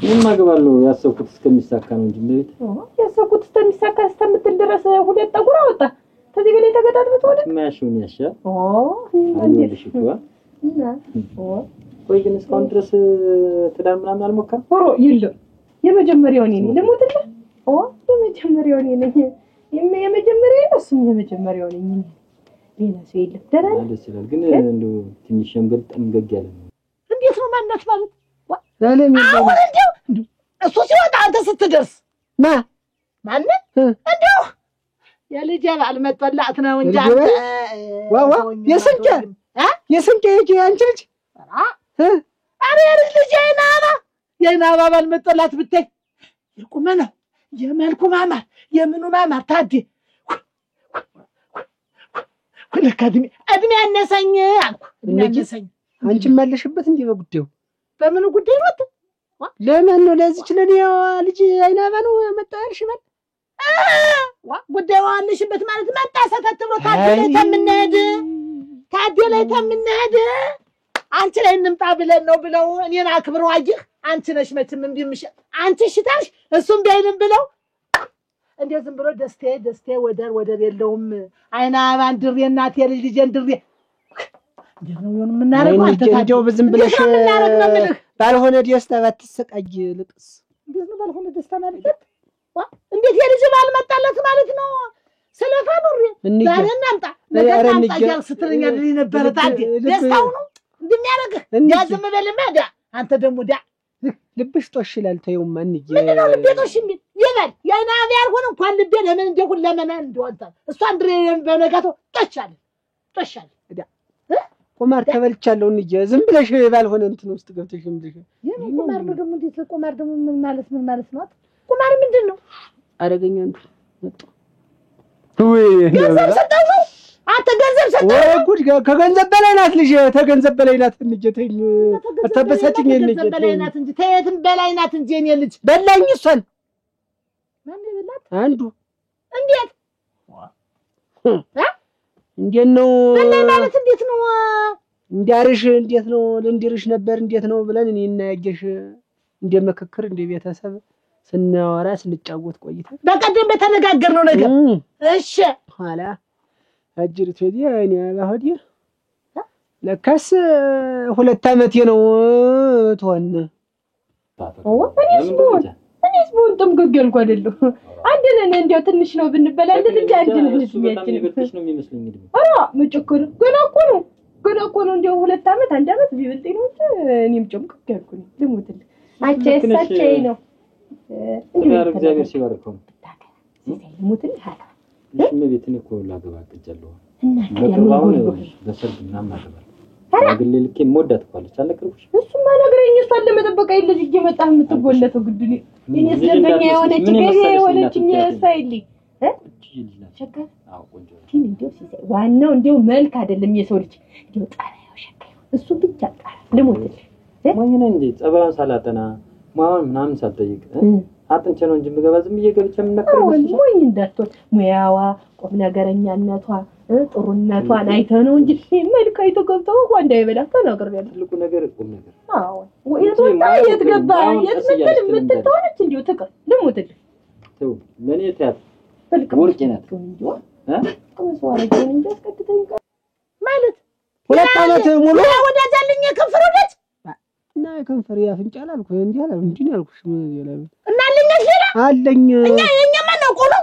ምን ማገባለሁ ያሰብኩት እስከሚሳካ ነው እንጂ ቤት ያሰብኩት እስከሚሳካ እስከምትል ድረስ ሁለት ጠጉር አወጣ ከዚህ በላይ ተገጣጥበት ወደ ማያሽውን ያሻ እንዴት ሽኩዋ እና ቆይ ግን እስካሁን ድረስ ትዳር ምናምን አልሞከረም ሆሮ ይልም የመጀመሪያው እኔ ነኝ ለሞትልህ የመጀመሪያው እኔ ነኝ የመጀመሪያው እሱም የመጀመሪያው ነኝ ሌላ ሰው የለም ደህና ደስ ይላል ግን እንደው ትንሽ ሸምገል ጠምገግ ያለ ነው እንዴት ነው ማናት ማለት ዓለም አሁን እንደው እሱ ሲወጣ አንተ ስትደርስ ማን እንደው የልጅ ባል መጣላት ነው እንጂ አንተ ዋዋ የስንቄ አንቺ ልጅ አረ ልጅ የናባ ባል መጣላት ብታይ የቁመናው የመልኩ ማማር የምኑ ማማር ታዲ ለካ እድሜ ያነሰኝ አልኩ እድሜ ያነሰኝ አንቺ ማለሽበት እንዴ በጉዳዩ በምኑ ጉዳይ ነው ለምን ነው ለዚች ለኔዋ ልጅ አይናባ ነው መጣልሽ ማለት ጉዳዩ አለሽበት ማለት መጣ ሰተት ብሎ ታዲ ላይ ተምነድ አንቺ ላይ እንምጣ ብለን ነው ብለው እኔን አክብረው አየህ አንቺ ነሽ መቼም እምቢምሽ አንቺ ሽታሽ እሱም ቢያይልም ብለው እንዴ ዝም ብሎ ደስቴ ወደር የለውም አይናባ ድሬ እናቴ ልጅን ድሬ እንዴት ነው የሆነ ምናረጋው አንተ ታዲያው በዝም ብለሽ ባልሆነ ደስታ ባትሰቃይ ልቅስ እንዴት ነው ባልሆነ ደስታ ማለት እንዴት የልጅ ባል መጣለት ማለት ነው ስለፋ ኑሪ ዛሬ እናምጣ ነገር እናምጣ ያል ስትለኛ ነበር ታዲ ደስታው ነው እንደሚያረግ ያ ዝም በልማ ዳ አንተ ደግሞ ዳ ልብሽ ጦሽ ይላል። ተይውማ እንጂ ምንድን ነው ልቤ ጦሽ የሚል ይበል። የኔ አብ ያልሆነ እንኳን ልቤ ለምን እንደ ሁለመና እንደወጣ እሷ እንድሬ በነጋቶ ጦሻለ ቁማር ተበልቻለሁ እንጂ ዝም ብለሽ ባልሆነ እንትን ውስጥ ገብተሽ ምንድነው? ቁማር ነው ደግሞ እንዴት ቁማር ደግሞ ምን ማለት ነው? ቁማር ምንድን ነው? አረገኛ እንት መጣ ገንዘብ ሰጠው ነው አንተ ገንዘብ ሰጠው ወይ ጉድ! ከገንዘብ በላይ ናት ልጅ፣ ተገንዘብ በላይ ናት እንጂ ተኝ አታበሳጭኝ ልጅ፣ በላይ ናት እንጂ ተየትም በላይ ናት እንጂ እኔ ልጅ በላኝ። እሷን ማን ይበላት? አንዱ እንዴት እንዴት ነው በላይ ማለት እንዴት ነው? እንዲያርሽ እንዴት ነው ልንዲርሽ ነበር እንዴት ነው ብለን እኔና ያየሽ እንደመከክር እንደ ቤተሰብ ስናወራ ስንጫወት ቆይተን በቀደም በተነጋገርነው ነገር እሺ ኋላ አጅሪት ወዲያ እኔ ባሆዲ ለካስ 2 ዓመቴ ነው ተወን እኔስ ቦን ጥምግግ ያልኩ አይደለም። አንድ ነን እንደው ትንሽ ነው ብንበላለን እንጂ አንድ ነን። ስሜያችን ይበልጥሽ ነው የሚመስለኝ እንግዲህ አራ መጨከር ገና እኮ ነው እንደው 2 ዓመት 1 ዓመት ቢበልጥ ነው እኔም ጨምቅቅ ያልኩ ነው። ልሙትል አቸሳቸይ ነው እግዚአብሔር እግዚአብሔር ሲባርከው ልሙትል ሀላ ለሽመቤትን እኮ ላገባ አቅጃለሁ እና በሰርግ ምናምን አገባለሁ። አግል ልክ ሞዳት ቋለች አለቅርብሽ እሱማ ነገረኝ። እሷን ለመጠበቅ አይደል እዚህ እየመጣህ የምትጎለተው ግድኒ እኔስ ለምኛ የሆነች ገዜ የሆነችኝ ሳይሊ ሸጋር ቆንጆ እንደው ሲሳይ ዋናው እንደው መልክ አይደለም የሰው ልጅ እንደው ጣሪያው ሸጋር እሱ ብቻ ጣራ ልሞትልህ ማየነ እንጂ ጸባውን ሳላጠና ማውን ምናምን ሳልጠይቅ አጥንቼ ነው እንጂ ምገባ ዝም እየገብቼ ምንነከረው ሞኝ እንዳትሆን ሙያዋ ቁም ነገረኛነቷ ጥሩነቷን አይተህ ነው እንጂ መልክ አይተህ ገብተው ወንዳ ይበላ ተናግሬያለሁ። ትልቁ ነገር ቁም ነገር አዎ ወይስ የት ገባ የት ምትል ተሆነች እንዴው ተቀር ልሞትልህ ተው ለኔ ታያት ወርቄ ናት እንጂ ከመስዋዕት እንጂ አስቀጥተኝ ማለት 2 ዓመት ሙሉ ወዳጃልኝ ከንፈር ወዳጅ እና ከንፈር ያፍንጫል አልኩ እንዴ አላ እንዴ ያልኩሽ ምን ይላል እና ለኛ ሲራ አለኝ እኛ ማን ነው ቆሎ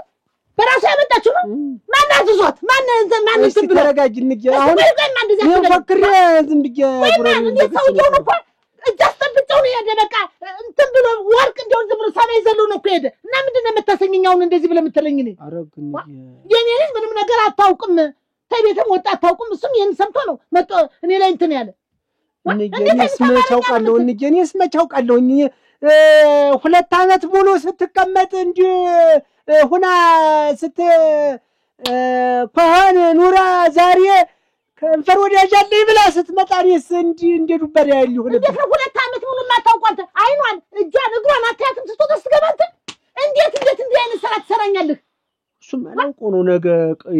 በራሱ ያመጣችሁ ነው ማን አዝዟት ማን ትብለ ተረጋጅ እንጂ አሁን ነው ፈክሬ ዝም ብዬ ጉረን እንዴ ሰውየው ነው እጃስተብጨው ነው ያደ በቃ እንትን ብሎ ወርቅ እንደው ዝም ብሎ ሰማይ ዘሎ ነው ሄደ እና ምንድነው የምታሰኘኛውን እንደዚህ ብለ የምትለኝ ነኝ አረግኝ የኔ ልጅ ምንም ነገር አታውቅም ተቤተም ወጣ አታውቅም እሱም ይሄን ሰምቶ ነው መጥቶ እኔ ላይ እንትን ያለ እኔስ መቻውቃለሁ እኔስ መቻውቃለሁ 2 ዓመት ሙሉ ስትቀመጥ እንጂ ሁና ከሆነ ኑራ ዛሬ ከንፈር ወዲያጃለኝ ብላ ስትመጣሪስ እንደ ዱባዳ ያለው ሆነ እንዴት ነው 2 ዓመት ሙሉ ማታውቋት አይኗን እጇን እግሯን አታያትም ስትወጣ ስትገባንተ እንዴት እንዲህ አይነት ስራ ትሰራኛለህ? እሱም አላውቀው ነው ነገ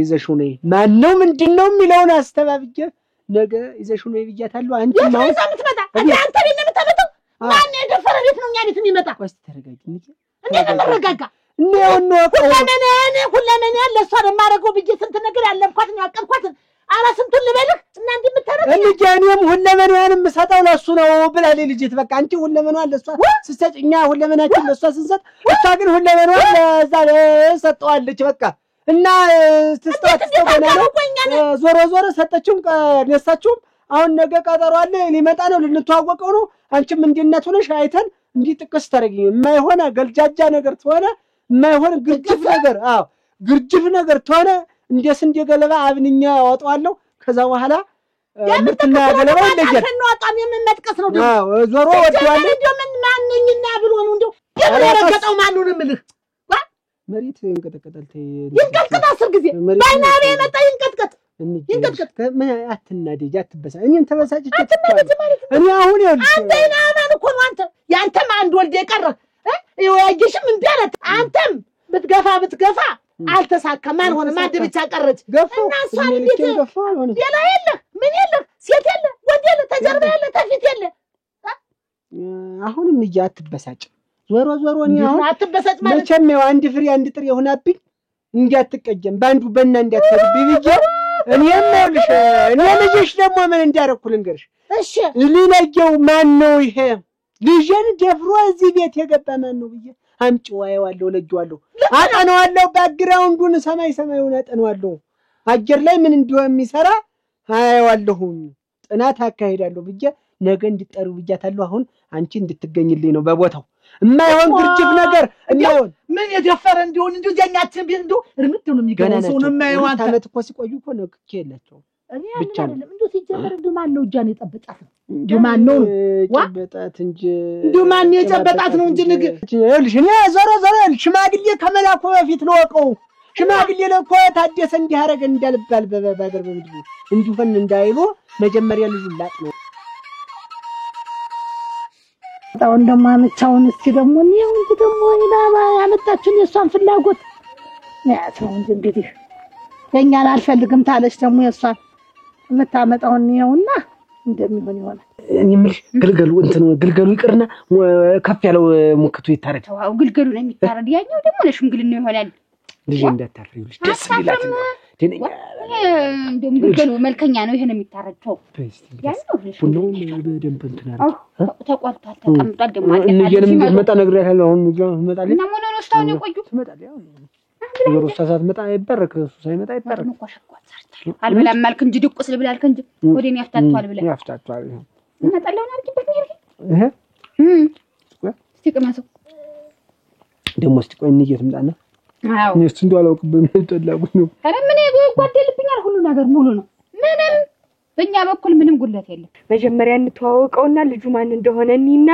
ይዘሽው ነይ ማነው ምንድነው የሚለውን አስተባብጄ ነገ ይዘሽው ነይ ብያታለሁ። አንቺ ነው የምትመጣ አንተ ቤት ነው የምትመጣው? ማን የደፈረ ቤት ነው እኛ ቤት የሚመጣ? ቆይ ተረጋጊ እንጂ እንዴት ነው መረጋጋ? ሁለመኔ ለእሷ ነው የማደርገው ብዬ ስንት ነገር ያለብኳትን ያቀብኳትን ኧረ ስንቱን ልበልህ እና እንዲህ የምታረግ ልጅ እኔም ሁለመናዬን የምሰጠው ለእሱ ነው ብላለች ልጅት። በቃ አንቺ ሁለመናዋን ለእሷ ስትሰጭ እኛ ሁለመናችን ለእሷ ስንሰጥ እሷ ግን ሁለመናዋን ለዛ ሰጠዋለች። በቃ እና ስትስተዋገና ነው ዞሮ ሰጠችውም ነሳችውም። አሁን ነገ ቀጠሮ አለ ሊመጣ ነው ልንተዋወቀው ነው። አንቺም እንዲነት ሆነሽ አይተን እንዲህ ጥቅስ ታረጊኝ የማይሆነ ገልጃጃ ነገር ተሆነ የማይሆን ግርጅፍ ነገር ግርጅፍ ነገር ተሆነ እንደስ ገለባ አብንኛ አወጣዋለሁ። ከዛ በኋላ ምርትና ገለባ ይለያል። ነው አጣም የምንመጥቀስ ነው ደግሞ ዞሮ ወደዋል እንደው ምን ማንኝና ብሎ ነው እንደው የምረገጠው ማንኑ ነው የምልህ መሬት ይንቀጥቀጣል። ይንቀጥቀጥ 10 ጊዜ ባይናሪ የመጣ ይንቀጥቀጥ ምን አትናደጅ አትበሳ እኔን ተበሳጭቼ እኔ አሁን አንተ ናማን እኮ ነው አንተ ያንተም አንድ ወልደ የቀረ ያየሽም እንዴ አለት አንተም ብትገፋ አልተሳካም አልሆነም። አንድ ብቻ ቀረች እና እሷን እንዴት ሌላ የለ ምን የለ ሴት የለ ወንድ የለ ተጀርባ የለ ተፊት የለ አሁንም አትበሳጭ ዞሮ እኔ አሁን አትበሳጭ ማለት መቼም ያው አንድ ፍሬ አንድ ጥሬ ሆናብኝ እንዲያትቀጀም ባንዱ በእና እንዲያትቀጀም ቢብዬ እኔም ልሽ እኔ ልጅሽ ደግሞ ምን እንዲያረኩ ልንገርሽ። እሺ ሊለየው ማን ነው ይሄ ልጅን ደፍሮ እዚህ ቤት የገባ ማን ነው ብዬ አምጪው አየዋለሁ ለጅዋለሁ አጠናዋለሁ ባክግራውንዱን ሰማዩን አጠናዋለሁ አጀር ላይ ምን እንደሆነ የሚሰራ አየዋለሁ ጥናት አካሄዳለሁ ብዬ ነገ እንዲጠሩ ብያታለሁ። አሁን አንቺ እንድትገኝልኝ ነው በቦታው የማይሆን ግርጭፍ ነገር የማይሆን ምን የደፈረ እንዲሆን እንዲሁ ጀኛችን ቢል እንዲሁ እርምት ነው የሚገባው ሰው ነው የማይሆን አመት እኮ ሲቆዩ እኮ ነው ክኬ የላቸው እኔ አይደለም እንዲሁ ሲጀመር እንዲሁ ማን ነው እጃን የጠበጣት እንዲሁ ማን ነው ጨበጣት እንጂ እንዲሁ ማን የጨበጣት ነው እንጂ ንግ ይኸውልሽ እኔ ዞሮ ሽማግሌ ከመላኩ በፊት ለወቀው ሽማግሌ ለኮ ታደሰ እንዲህ አደረገ እንዳልባል በባገር በምድቡ እንዲሁን እንዳይሉ መጀመሪያ ልጁ ላጥ ነው ታው እንደማመቻውን እስቲ ደግሞ ነው እንጂ ደግሞ ኢላማ ያመጣችን የሷን ፍላጎት ያሰው እንግዲህ የኛን አልፈልግም ታለች ደግሞ የሷን የምታመጣውን ነውና እንደሚሆን ይሆናል እኔ ምልሽ ግልገሉ ይቅርና ከፍ ያለው ሙክቱ ይታረድ ዋው ግልገሉ ነው የሚታረድ ያኛው ደግሞ ለሽምግልና ይሆናል ልጅ እንዳታፍሪውልሽ ደስ ይላል ደነኛ እንደም ግልገሉ መልከኛ ነው ይሄን የሚታረደው ያኛው ቡናው በደንብ እንትን አረ ተቋርጧል ተቀምጧል ደግሞ እንየንም መጣ ነግሬያለሁ አሁን መጣልኝ እና ሞኖ ነው ስታው ነው ቆዩ ትመጣለህ ያው ወሩ ሰዓት መጣ ይበረክ እሱ ሳይመጣ ይበረክ ነው ቆሸቋት ሰርታል አልበላም ማልክ እንጂ ድቁስ ልብላልክ እንጂ ወዴን ያፍታቷል ብለ ያፍታቷል መጣለው አርግበት ነው እህ እስቲ ደሞ እስቲ ቆይ እንየት ምጣና አዎ እኔስ እንደው አላውቅብኝ ተላጉ ነው አረ ምን ይጓደልብኛል ሁሉ ነገር ሙሉ ነው ምንም በእኛ በኩል ምንም ጉድለት የለም መጀመሪያ እንተዋወቀውና ልጁ ማን እንደሆነ እኒና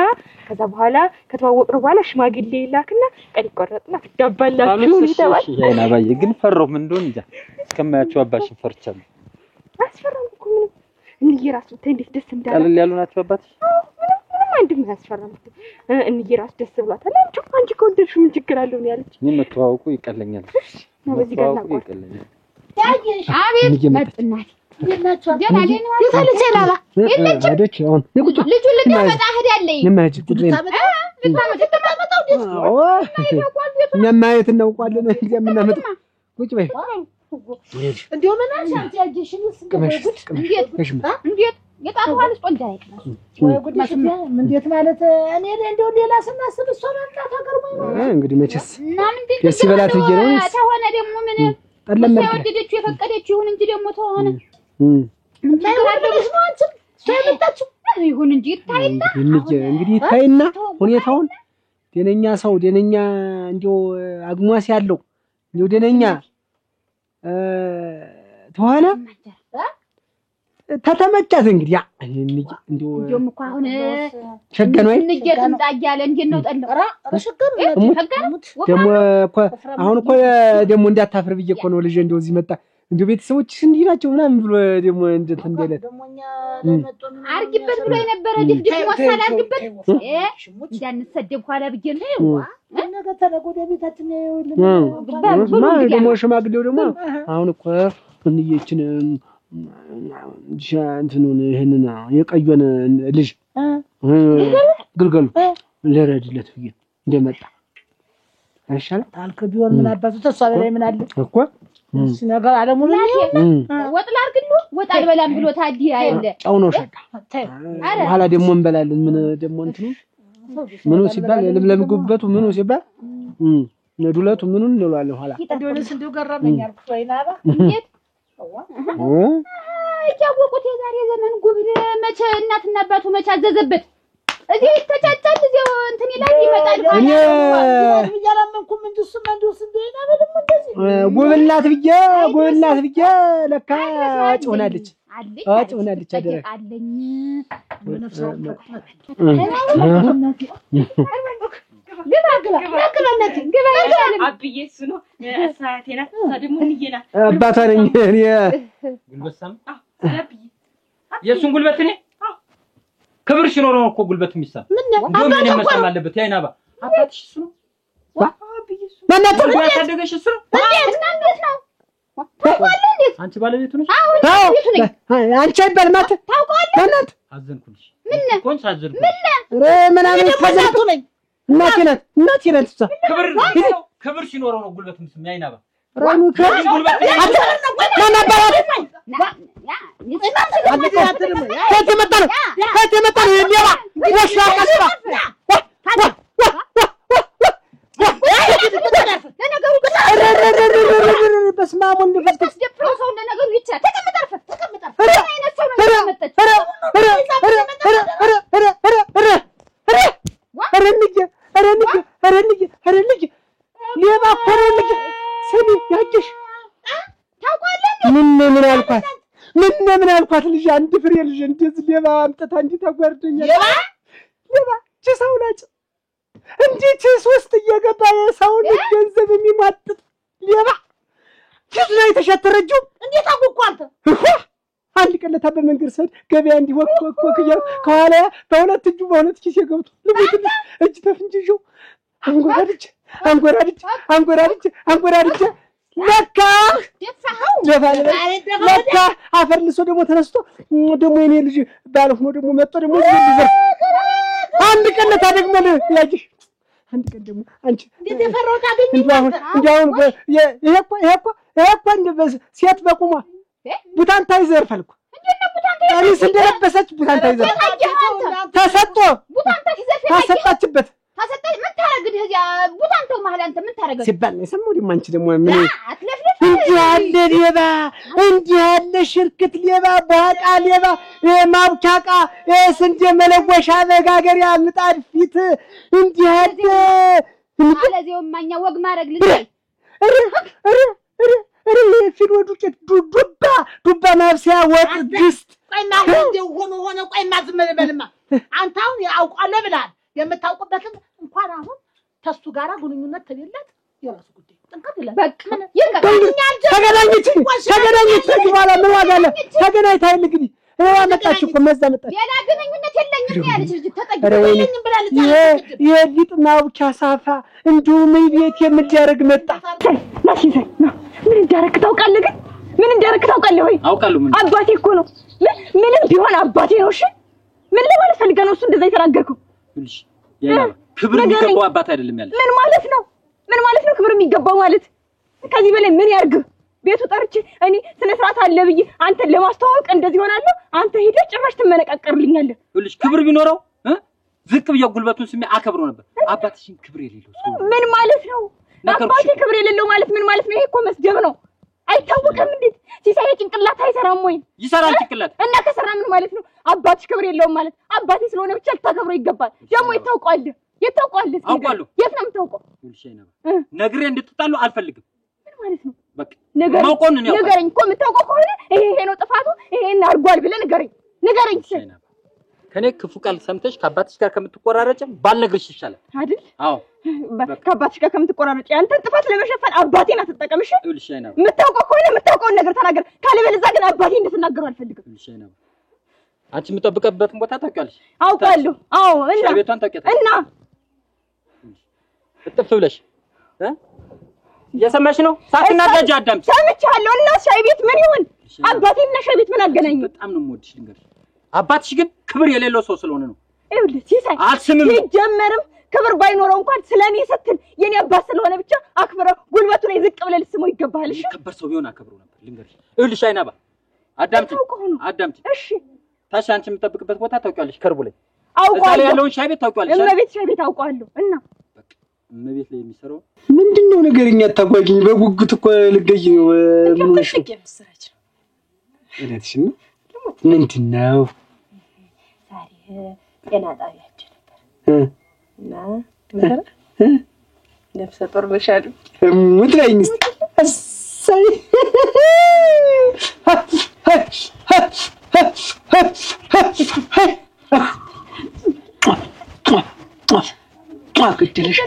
ከዛ በኋላ ከተዋወቅነው በኋላ ሽማግሌ ይላክና ቀን ይቆረጥና ትጋባላችሁ ይተባል ያይና ባየ ግን ፈረው ምን እንደሆነ እንጃ እስከማያቸው አባሽን ፈርቻለሁ አስፈራም እኮ ምንም እንይ ራሱ እንዴት ደስ እንዳለ ቀለል ያሉ ናቸው አባትሽ ምንም አንድም ያስፈራም እንይ ራሱ ደስ ብሏታል አንቺ ከወደድሽ ምን ችግር አለው ነው ያለች እኔ መተዋወቁ ይቀለኛል ነው በዚህ ጋር መተዋወቁ ይቀለኛል አቤት መጥናት የላችሁ ደና ደና የታለች ላላ አደች አሁን ልጁ ልታመጣ ሄዳለኝ ነማጅ ቁጥሬ ልታመጣው ደስ ነማየት ነው ቋለ ነው የምናመጣ ቁጭ በይ እንዲሁ ምን አንቺ ያጅሽን እንዴት የጣቷን ቆንጆ አይደለም ወይ ጉድሽ እንዴት ማለት እኔ እንደው ሌላ ስናስብ እሷ ማምጣት አገርሞኝ ነው እንግዲህ መቼስ እና ምንድን ደስ ይበላት ብዬ ነው ተሆነ ደግሞ ምን ወደደችው የፈቀደችው ይሁን እንጂ ደግሞ ተሆነ ምን ትግራለሽ ነው አንቺ ሳይመጣችሁ ይሁን እንጂ ይታይና እንግዲህ ይታይና ሁኔታውን ደነኛ ሰው ደነኛ እንዲው አግሟስ ያለው እንዲው ደነኛ ተሆነ ተተመጫት እንግዲህ ያ እንዲው እኮ አሁን ሸገነው እንጀጥም ጣያለ እንዴት ነው ጠለው ረሽገም ደሞ እኮ አሁን እኮ ደሞ እንዳታፍር ብዬ እኮ ነው ልጅ እንደው እዚህ መጣ እንዴ ቤተሰቦችሽ እንዲህ ናቸው ምናምን ብሎ ደሞ እንዴት እንደለ ደሞኛ ለመጣው አርግበት ብሎ የነበረ ድፍድፍ ወሳል አርግበት እንዳንሰደብ ኋላ ብዬ ነው ነገ ተነገ ወደ ቤታችን ይውል ደሞ ሽማግሌው ደሞ አሁን እኮ እንየችን እንትኑን ይሄንን የቀዩን ልጅ ግልገሉ ለረድለት ብዬ እንደመጣ አይሻል ታልከ ቢሆን ምን አባቱ ተሷ በላይ ምን አለ እኮ እሺ ነገር አለሙ ወጥ ላርግሉ ወጥ አልበላም ብሎ ታዲያ አይደለ ጫው ነው ሸቃ በኋላ ደግሞ እንበላለን ምን ደግሞ እንትኑ ምኑ ሲባል ለምለም ጉበቱ ምኑ ሲባል ነዱለቱ ምኑን እንለዋለን ኋላ እንደውልስ እንደው ገረመኝ አልኩ ወይናባ እንዴት ያወቁት የዛሬ ዘመን ጉብል መቼ እናትና አባቱ መቼ አዘዘበት እዚህ ተጫጫል እዚህ እንትን ይላል ይመጣል እኔ ያላመንኩም እንዱስ መንዱስ እንደና በደም እንደዚህ ጉብልናት ብዬ ለካ ጮናለች ጮናለች አደረ አለኝ በነፍሰው ግባ አብዬ እሱ ነው ሳያቴና ታደሙ እንየና አባታ ነኝ እኔ ጉልበሳም አብዬ የሱን ጉልበት እኔ ክብር ሲኖረው እኮ ጉልበት የሚሳም እንደውም እኔ መሳም አለበት ያይናባ አባትሽ እሱ ነው አብዬ እሱ ማናተ ያሳደገሽ እሱ ነው እንዴት ነው አንቺ ባለቤቱ ነሽ አንቺ አይባል ማተ ታውቀዋለህ አዘንኩልሽ ምን ኮንስ አዘንኩ ምናምን ታዘንኩ ነኝ እናቴ ናት እሷ ክብር ሲኖረው ነው ጉልበት ምስም ያይናባ ራኑ ጉልበት አፈረልኝ ስሚ ያጅሽ ታውቃለህ ምን አልኳት ልጅ አንድ ፍሬ ልጅ እንደዚህ ሌባ አምጥታ እንዲህ ተጓርደኛል ሌባ ጭሳው ናጭ እንዴት ሶስት እየገባ የሰውን ገንዘብ የሚማጥጥ ሌባ ፊት ላይ ተሸተረጁ እንዴት አውቁ አንተ አንድ ቀለታ በመንገድ ሰድ ገበያ እንዲወቅ ከኋላ በሁለት እጁ በሁለት ኪስ የገብቶ ልብት እጅ ተፍንጅጆ አንጎራድጄ ለካ አፈር ልሶ ደግሞ ተነስቶ ደግሞ የኔ ልጅ ባልሆኖ ደግሞ መጥቶ ደግሞ ይዘር አንድ ቀለታ ደግሞ ያጅሽ አንድ ቀን ደግሞ አንቺ እንዴት የፈራው ታገኝ እንዴ ይሄ እኮ እንደ ሴት በቁማ ቡታንታ ይዘርፋል እኮ እኔ እንደለበሰች ቡታንታ ይዘርፋል ተሰጥቶ ቡታንታ ይዘርፋል ታሰጣችበት ታሰጣች ምን ታረግድ እዚያ ቡታንታው መሀል አንተ ምን ታረግድ ሲባል ነው ሰሞኑን ደግሞ አንቺ ደግሞ ምን እንዲህ ያለ ሌባ እንዲህ ያለ ሽርክት ሌባ ባቃ ሌባ ማብቻቃ ስንዴ መለወሻ መጋገሪያ ምጣድ ፊት እንዲህ ያለ አለዚያው ማኛ ወግ ማረግ ልጅ ፊት ወዱጭት ዱባ ማብሰያ ወጥ ድስት ቆይማ እንደው ሆነ ቆይማ ዝም በልማ አንተ አሁን ያውቃለህ ብላል የምታውቁበትን እንኳን አሁን ተሱ ጋራ ግንኙነት ተሌላት የራሱ ጉዳይ ጥንቀት ይላል በቃ ተገናኝት በኋላ ምን ዋጋ አለ ተገናኝታ እንግዲህ አመጣች እኮ መዛ መጣች ሌላ ግንኙነት የለኝም ያለች ልጅ ተጠግተኝ ብላለች የሊጥ ማውቻ ሳፋ እንዲሁ ምን ቤት የምትያረግ መጣ ናሲሰይ ምን እንዳረክ ታውቃለህ ግን ምን እንዳረክ ታውቃለህ ወይ አውቃለሁ ምን አባቴ እኮ ነው ምንም ቢሆን አባቴ ነው እሺ ምን ለማለት ፈልገህ ነው እሱ እንደዛ የተናገርከው እሺ ያላ ክብር የሚገባው አባት አይደለም ያለ ምን ማለት ነው ክብር የሚገባው ማለት ከዚህ በላይ ምን ያርግ ቤቱ ጠርቼ እኔ ስነ ስርዓት አለ ብዬ አንተ ለማስተዋወቅ እንደዚህ ሆናለሁ አንተ ሄደህ ጭራሽ ትመነቃቀርልኛለህ ልጅ ክብር ቢኖረው ዝቅ ብዬ ጉልበቱን ስሜ አከብሮ ነበር አባትሽን ክብር የሌለው ሰው ምን ማለት ነው አባቴ ክብር የሌለው ማለት ምን ማለት ነው ይሄ እኮ መስደብ ነው አይታወቅም እንዴ ሲሳይ ጭንቅላት አይሰራም ወይ ይሰራል ጭንቅላት እና ከሰራ ምን ማለት ነው አባትሽ ክብር የለውም ማለት አባቴ ስለሆነ ብቻ ልታከብሮ ይገባል ደግሞ ይታውቃል አውቃለሁ የት ነው የምታውቀው ነግሬ እንድትጣሉ አልፈልግም ምን ማለት ነው በቃ ንገረኝ እኮ የምታውቀው ከሆነ ይሄ ነው ጥፋቱ ይሄን አድርጓል ብለህ ንገረኝ ከኔ ክፉ ቃል ሰምተሽ ከአባትሽ ጋር ከምትቆራረጭ ባልነግርሽ ይሻላል አይደል አዎ ከአባትሽ ጋር ከምትቆራረጭ ያንተን ጥፋት ለመሸፈን አባቴን አትጠቀምሽ ልሽይና የምታውቀው ከሆነ የምታውቀውን ነገር ተናገር ካለበለዚያ ግን አባቴ እንድትናገሩ አልፈልግም ልሽይና አንቺ የምትጠብቀበትን ቦታ ታውቂያለሽ አውቃለሁ አዎ እና ቤቷን ታውቂያለሽ እና እጥፍ ብለሽ የሰማሽ ነው ሳትናገጂ አዳምጪ ሰምቻለሁ እና ሻይ ቤት ምን ይሁን አባቴና ሻይ ቤት ምን አገናኘ በጣም ነው የምወድሽ ልንገርሽ አባትሽ ግን ክብር የሌለው ሰው ስለሆነ ነው ይኸውልህ ሲሳይ አልስምም ሲጀመርም ክብር ባይኖረው እንኳን ስለኔ ስትል የኔ አባት ስለሆነ ብቻ አክብረው ጉልበቱ ላይ ዝቅ ብለህ ልስመው ይገባል እሺ ከበር ሰው ቢሆን አከብሮ ነበር ልንገርሽ ይኸውልሽ አይናባ አዳምጪ እሺ ታሽ አንቺ የምትጠብቅበት ቦታ ታውቂያለሽ ከርቡ ላይ እዛ ላይ ያለውን ሻይ ቤት ታውቂያለሽ እመቤት ሻይ ቤት አውቀዋለሁ እና እመቤት ላይ የሚሰራው ምንድነው ነገርኛ ታጓጊኝ በጉጉት እኮ ልገይ ነው ምን ነው የምስራች እለትሽ ነው ምንድነው ዛሬ ጤና ጣቢያችን ነበር እና ነፍሰ ጡር ነሻሉ ምትለኝ እሰይ አቅድልሽ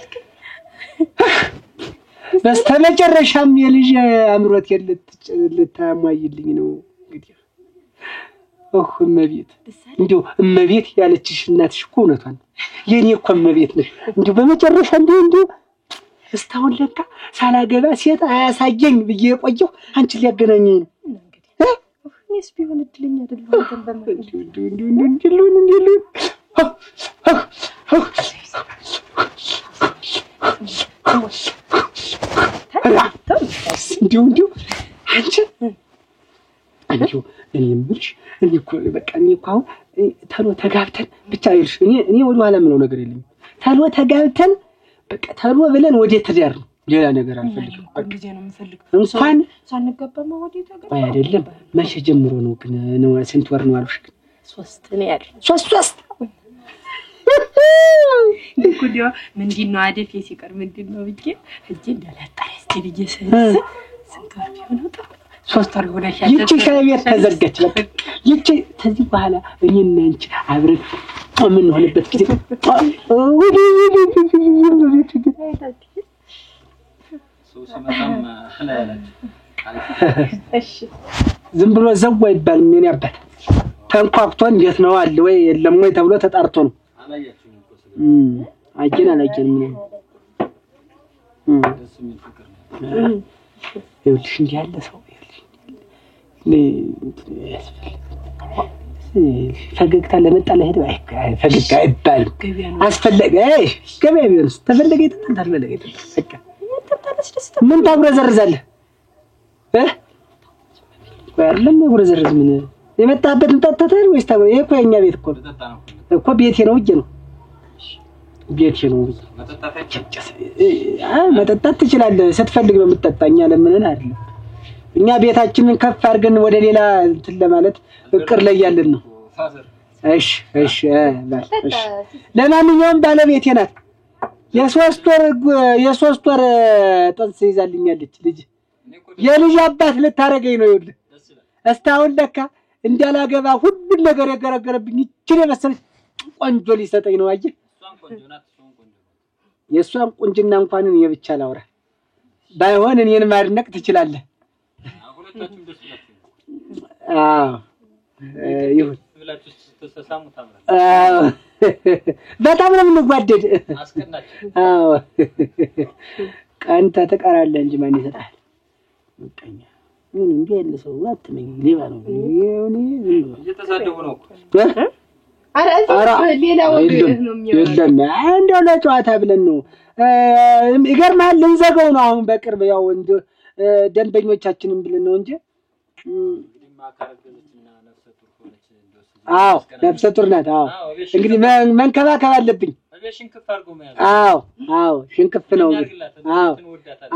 በስተመጨረሻም የልጅ አምሮት ልታሟይልኝ ነው እንግዲህ እመቤት እንዴው እመቤት ያለችሽ እናትሽ እኮ እውነቷን የኔ እኮ እመቤት ነሽ እንዴው በመጨረሻ እንዴው እስታውን ለካ ሳላገባ ሴት አያሳየኝ ብዬ ቆየሁ አንቺ ሊያገናኘኝ ነው እንግዲህ እኔስ ቢሆን እድለኛ አይደለም ተንበመ እንዴ እንዴው አንቺ እንዴው እኔ ምልሽ እኔ እኮ በቃ እኔ እኮ አሁን ተሎ ተጋብተን ብቻ ይልሽ እኔ ወደ ኋላ ምለው ነገር የለኝም ተሎ ተጋብተን በቃ ተሎ ብለን ወደ ትዳር ነው ሌላ ነገር አልፈልግም ጊዜ ነው የምፈልገው እንኳን ሳንገባማ ወደ ተጋባ አይደለም መቼ ጀምሮ ነው ግን ነው ስንት ወር ነው አልሽ ግን 3 ነው ያለው 3 ጉዲያ ምንድነው አደፍ ሲቀር ምንድነው ብዬ እጄ እንዳላጣሪ እስቲ ልጅ ስንከር ቢሆን ወጣ 3 ወር ሆነ ሻተ ይቺ ሻይቤት ተዘጋች በቃ ይቺ ከዚህ በኋላ እኔና አንቺ አብረን ምን ሆነበት ጊዜ ሲመጣም እሺ ዝም ብሎ ዘው አይባልም ምን ያባት ተንኳክቶ እንዴት ነው አለ ወይ የለም ወይ ተብሎ ተጣርቶ ነው አላያችሁም እኮ ስለዚህ አላየንም ደስ የሚል ፍቅር ነው ይኸውልሽ እንዲህ ያለ ሰው ፈገግታ ለመጣ ለሄደ ፈገግታ አይባልም አስፈለገ ገበያ ቢሆንስ ተፈለገ ይተንታል ፈለገ በቃ ምን ታጉረዘርዛለህ ወርለም ጉረዘርዝ ምን የመጣበትን ተጣጣታል ወይስ ታው ይሄ እኮ የኛ ቤት እኮ ቤቴ ነው እጄ ነው ቤቴ ነው መጠጣት ትችላለህ ስትፈልግ ነው የምትጠጣኛ ለምንን አይደለም እኛ ቤታችንን ከፍ አድርገን ወደ ሌላ እንትን ለማለት እቅር ላይ ያለን ነው እሺ እሺ ለማንኛውም ባለቤቴ ናት የሶስት ወር ጥንስ ይዛልኛለች ልጅ የልጅ አባት ልታረገኝ ነው ይኸውልህ እስታውን ለካ እንዳላገባ ሁሉ ነገር ያገረገረብኝ እቺ መሰለኝ ቆንጆ ሊሰጠኝ ነው አየህ የሷን ቁንጅና እንኳን እኔ ብቻ ላውራ ባይሆን እኔን ማድነቅ ትችላለህ ሁለታችሁም ደስ ይላችሁ ይሁን ብላችሁ ተሰሳሙ ታምራለህ በጣም ነው የምንጓደድ አስቀናችሁ ቀንተ ተቀራለህ እንጂ ማን ይሰጣል ወጣኛ ምን እንዴ ያለ ሰው አትመኝ ሌባ ነው እየተሳደቡ ነው አረ ሌላ ወግ ነው የሚሆነው የለም እንደው ለጨዋታ ብለን ነው ይገርማል ልንዘጋው ነው አሁን በቅርብ ያው እንደ ደንበኞቻችንን ብለን ነው እንጂ አዎ ነፍሰ ጡር ናት አዎ እንግዲህ መንከባከብ አለብኝ ሽንክፍ አድርጎ መያዝ አዎ ሽንክፍ ነው አዎ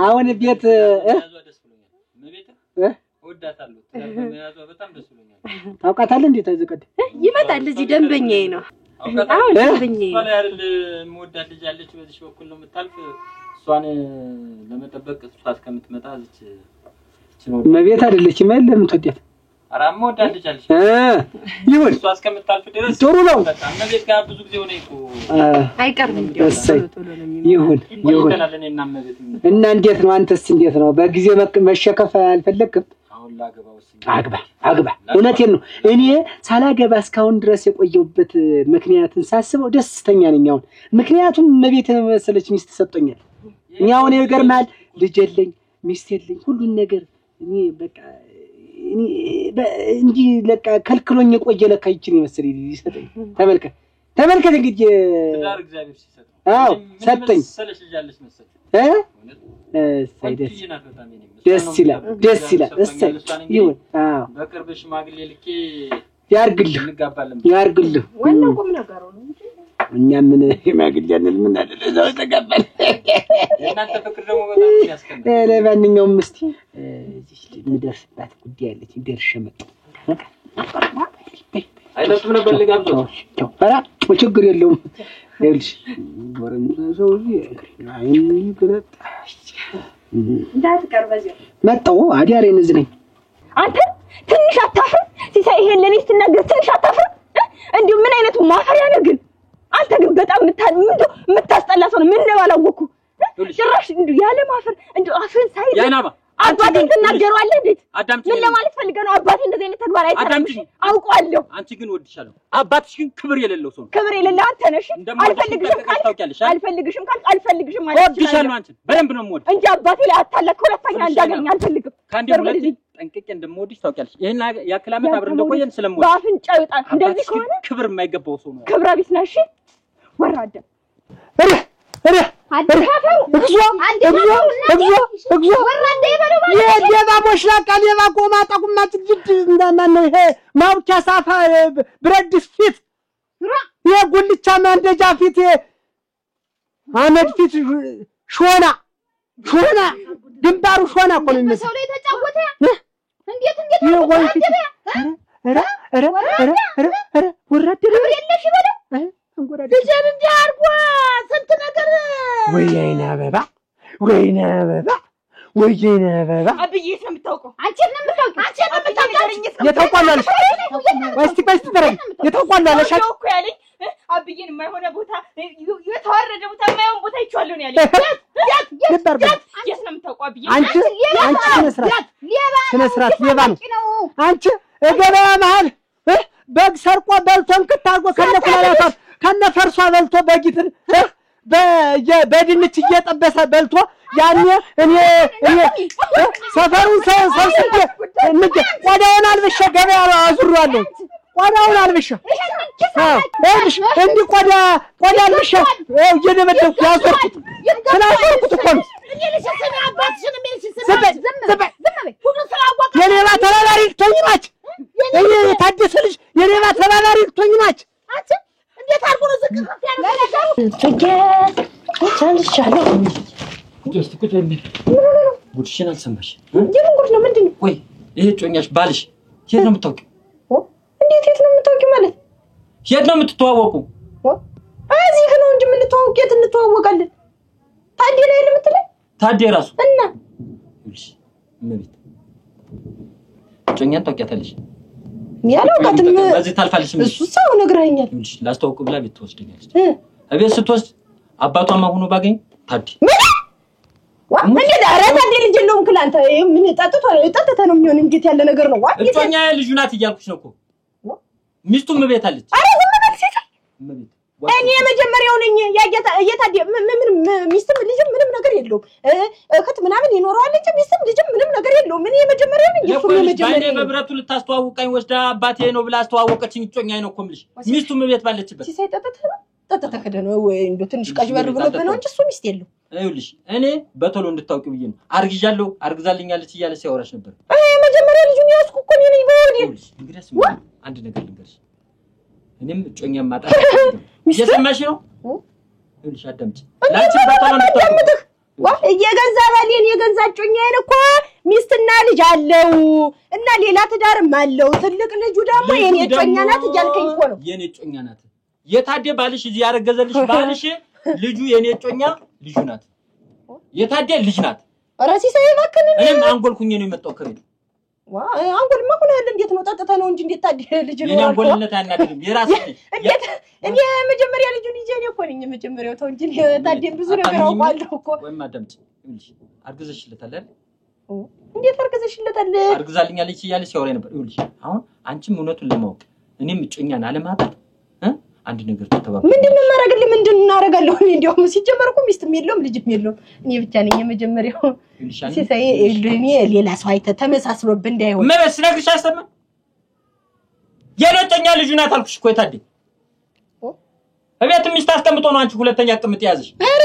አሁን ቤት ወዳታለሁ ተመያዟ በጣም ደስ ብሎኛል ታውቃታለህ እንዴ ተዘቀደ ይመጣል እዚህ ደንበኛዬ ነው አሁን ደንበኛዬ ነው አይደል ሞዳት ልጅ አለች በዚህ በኩል ነው የምታልፍ እሷን ለመጠበቅ እሷ እስከምትመጣ እዚህ ነው መቤት አይደለችም አይደለም ትወዳት አራም ሞዳት ልጅ አለች ይሁን እሷ እስከምታልፍ ድረስ ጥሩ ነው እነዚህ ጋር ብዙ ጊዜ ሆነ እኮ አይቀርም እንዴ ቶሎ ነው ይሁን እና እንዴት ነው አንተስ እንዴት ነው በጊዜ መሸከፍ አልፈለክም አግባ እውነቴን ነው እኔ ሳላገባ እስካሁን ድረስ የቆየሁበት ምክንያትን ሳስበው ደስተኛ ነኝ አሁን ምክንያቱም መቤት መሰለች ሚስት ሰጠኛል እኛ አሁን ይገርማል ልጅ የለኝ ሚስት የለኝ ሁሉን ነገር እኔ በቃ እኔ እንጂ ለካ ከልክሎኝ የቆየ ለካ ይችላል መሰለኝ ይሰጠኝ ተመልከት እንግዲህ ትዳር እግዚአብሔር ሲሰጥ አዎ ሰጠኝ ሰለሽ ልጅ መሰለኝ ደስ ይላል እሰይ ይሁን አዎ በቅርብ ሽማግሌ ልኬ ያርግልህ ወንነው ቁም ነገሩ ነው እንጂ እኛ ምን ሽማግሌያንን ምን አለ ለዛው ተቀበል እናንተ ፍቅር ደግሞ በጣም ያስከናል ለማንኛውም እስቲ እዚህ ልደርስባት ጉዳይ አለች ደርሼ መጣሁ አይደለም ነበር ልጋብዘው ኧረ ችግር የለውም ይኸውልሽ ወረም ሰው አይን ይገለጥ እንዳትቀር በዚህ መጣሁ አዲያሬ ነኝ አንተ ትንሽ አታፍር ሲሳይ ይሄን ለኔ ስትናገር ትንሽ አታፍር እንዴ ምን አይነቱ ማፈሪያ ነው ግን አንተ ግን በጣም የምታስጠላ ሰው ነው ምን ነው አላወኩ ጭራሽ እንዴ ያለ ማፈር እንዴ አፍን ሳይ ያናባ አባቴ ተናገረዋለህ እንዴ አዳምጪ ምን ለማለት ፈልገህ ነው አባቴ እንደዚህ አይነት ተግባር አይተናል አውቀዋለሁ አንቺ ግን ወድሻለሁ አባትሽ ግን ክብር የሌለው ሰው ነው ክብር የሌለው አንተ ነሽ አልፈልግሽም ማለት ወድሻለሁ አንቺ በደንብ ነው የምወድሽ እንጂ አባቴ ላይ አታለክ ሁለተኛ እንዳገኝ አልፈልግም ካንዴ ሁለት ጠንቅቄ እንደምወድሽ ታውቂያለሽ ይሄን ያክል ዓመት አብረን እንደቆየን ስለምወድሽ ባፍንጫው ይጣል እንደዚህ ከሆነ ክብር የማይገባው ሰው ነው ክብረ ቢስ ነሽ ወራደ አድካፈሩ እግዚኦ ወራደ ይበለው የሌባ ሞሽላቃ ሌባ ቆማጣ ቁማጭ ግድ እንደማን ነው ይሄ ማውጫ ሳፋ ብረት ድስት ፊት የጉልቻ ማንደጃ ፊት አመድ ፊት ሾና ድንባሩ ሾና እኮ ነው የሚመስለው ሰው ላይ ተጫወተ እንዴት ወራደ የለሽ ይበለው አንጎራዴ ልጅን እንዲህ አድርጎ ስንት ነገር ወይኔ አበባ ወይኔ አበባ ወይኔ አበባ አብዬ የምታውቀው አንቺ ነው የምታውቀው የታውቋለሽ ወይስ ተረግ የታውቋለሽ እኮ ያለኝ አብዬን የማይሆነ ቦታ የተዋረደ ቦታ የማይሆን ቦታ ይቻለው ነው ያለኝ የት ነው የምታውቀው አብዬ አንቺ ስነ ስርዓት ሌባ ነው አንቺ እገበያ መሀል በግ ሰርቆ በልቶን ከታርጎ ከነኩላላታ ከነፈርሷ በልቶ በጊትን በድንች እየጠበሰ በልቶ ያኔ እኔ ሰፈሩን ሰብስቤ እንደ ቆዳውን አልብሼ ገበያ አዙሯለሁ ቆዳውን አልብሼ እሺ እንዲ ቆዳ አልብሼ እየደመደብኩ ያሰርኩት ስላሰርኩት እኮ ነው የሌባ ተባባሪ ልትሆኚ እኔ የታደሰ ልጅ የሌባ ተባባሪ ልትሆኚ አንቺ እንዴት አድርጎ ነው ዝቅ ከፍ ያለው ቻልቻለሁ ቁጭ ቁጭ ጉድሽን አልሰማሽ የምን ጉድ ነው ምንድነው ወይ ይሄ ጮኛሽ ባልሽ የት ነው የምታውቂው እንዴት የት ነው የምታውቂው ማለት የት ነው የምትተዋወቁ እዚህ ነው እንጂ ምን ተዋውቅ የት እንተዋወቃለን ታዴ ላይ ለምትለኝ ታዴ ራሱ እና እሺ መቤት ጮኛን ታውቂያታለሽ ያለው ቀጥም በዚህ ታልፋለሽ እሱ ሰው ነግረኛል እሺ ላስተዋውቅ ብላ ቤት ትወስደኛለች እቤት ስትወስድ አባቷማ ሆኖ ባገኝ ታዴ እንዴት አራታ ልጅ ነው እንክላንተ ምን ጠጥቶ ነው የሚሆን እንዴት ያለ ነገር ነው ጮኛ ልጅ ናት እያልኩሽ ነው እኮ ሚስቱም ቤት አለች አረ ዝም በል ሲሳይ እኔ መጀመሪያው ነኝ ያያታ እየታደ ምን ሚስትም ልጅም ምንም ነገር የለውም እህት ምናምን ይኖረዋል እንጂ ሚስትም ልጅም ምንም ነገር የለውም ምን የመጀመሪያው ነኝ እሱ የመጀመሪያው ባይኔ በብረቱ ልታስተዋውቀኝ ወስዳ አባቴ ነው ብላ አስተዋወቀችኝ ጮኛዬ ነው እኮ የምልሽ ሚስቱም ቤት ባለችበት ሲሳይ ጠጥተህ ነው ወይ እንደው ትንሽ ቀጅበር ብሎብህ ነው እንጂ እሱ ሚስት የለው አይውልሽ እኔ በቶሎ እንድታውቂ ብዬ ነው አርግዣለሁ አርግዛልኛለች እያለ ሲያወራሽ ነበር መጀመሪያ ልጁን ያስኩ እኮ ነኝ በወዲ እንግዲያስ አንድ ነገር ልንገርሽ እኔም ጮኛ ማጣት እየሰማሽ ነው አይውልሽ አዳምጪ ላንቺ በቶሎ እንድታውቂ የገንዛ ባሌን የገንዛ ጮኛዬን እኮ ሚስትና ልጅ አለው እና ሌላ ትዳርም አለው ትልቅ ልጁ ደግሞ የኔ ጮኛ ናት እያልከኝ እኮ ነው የኔ ጮኛ ናት የታዴ ባልሽ እዚህ ያረገዘልሽ ባልሽ ልጁ የኔ ጮኛ ልጁ ናት የታዴ ልጅ ናት ራሲ ሳይባከን እኔም አንጎልኩኝ ነው የመጣው ከቤት አንጎልማ እኮ ነው እንዴት ነው ጠጥታ ነው እንጂ እንዴት ታዴ ልጅ ነው የኔ አንጎልነት አያናድድም የራስ እንዴት እኔ መጀመሪያ ልጁ ልጅ እኔ እኮ ነኝ መጀመሪያው ተው እንጂ ታዴን ብዙ ነገር አውቃለሁ እኮ ወይም አዳምጪ እንጂ አርግዘሽለታል አይደል እንዴት አርግዘሽለታል አርግዛልኛለች እያለ ሲያወራ ነበር ይኸውልሽ አሁን አንቺም እውነቱን ለማወቅ እኔም ጮኛን አለማጣት አንድ ነገር ተተባበረ ምንድነው ማረግልኝ ምንድነው አረጋለሁ እንዴው ሲጀመር እኮ ሚስትም የለውም ልጅም የለውም እኔ ብቻ ነኝ የመጀመሪያው ሲሳይ እኔ ሌላ ሰው አይተ ተመሳስሎብ እንዳይሆን መበስ ነግርሽ አስተማ የለጠኛ ልጅ ናት አልኩሽ እኮ የታዴ እቤት ሚስት አስቀምጦ ነው አንቺ ሁለተኛ ቅምጥ ያዝሽ አረ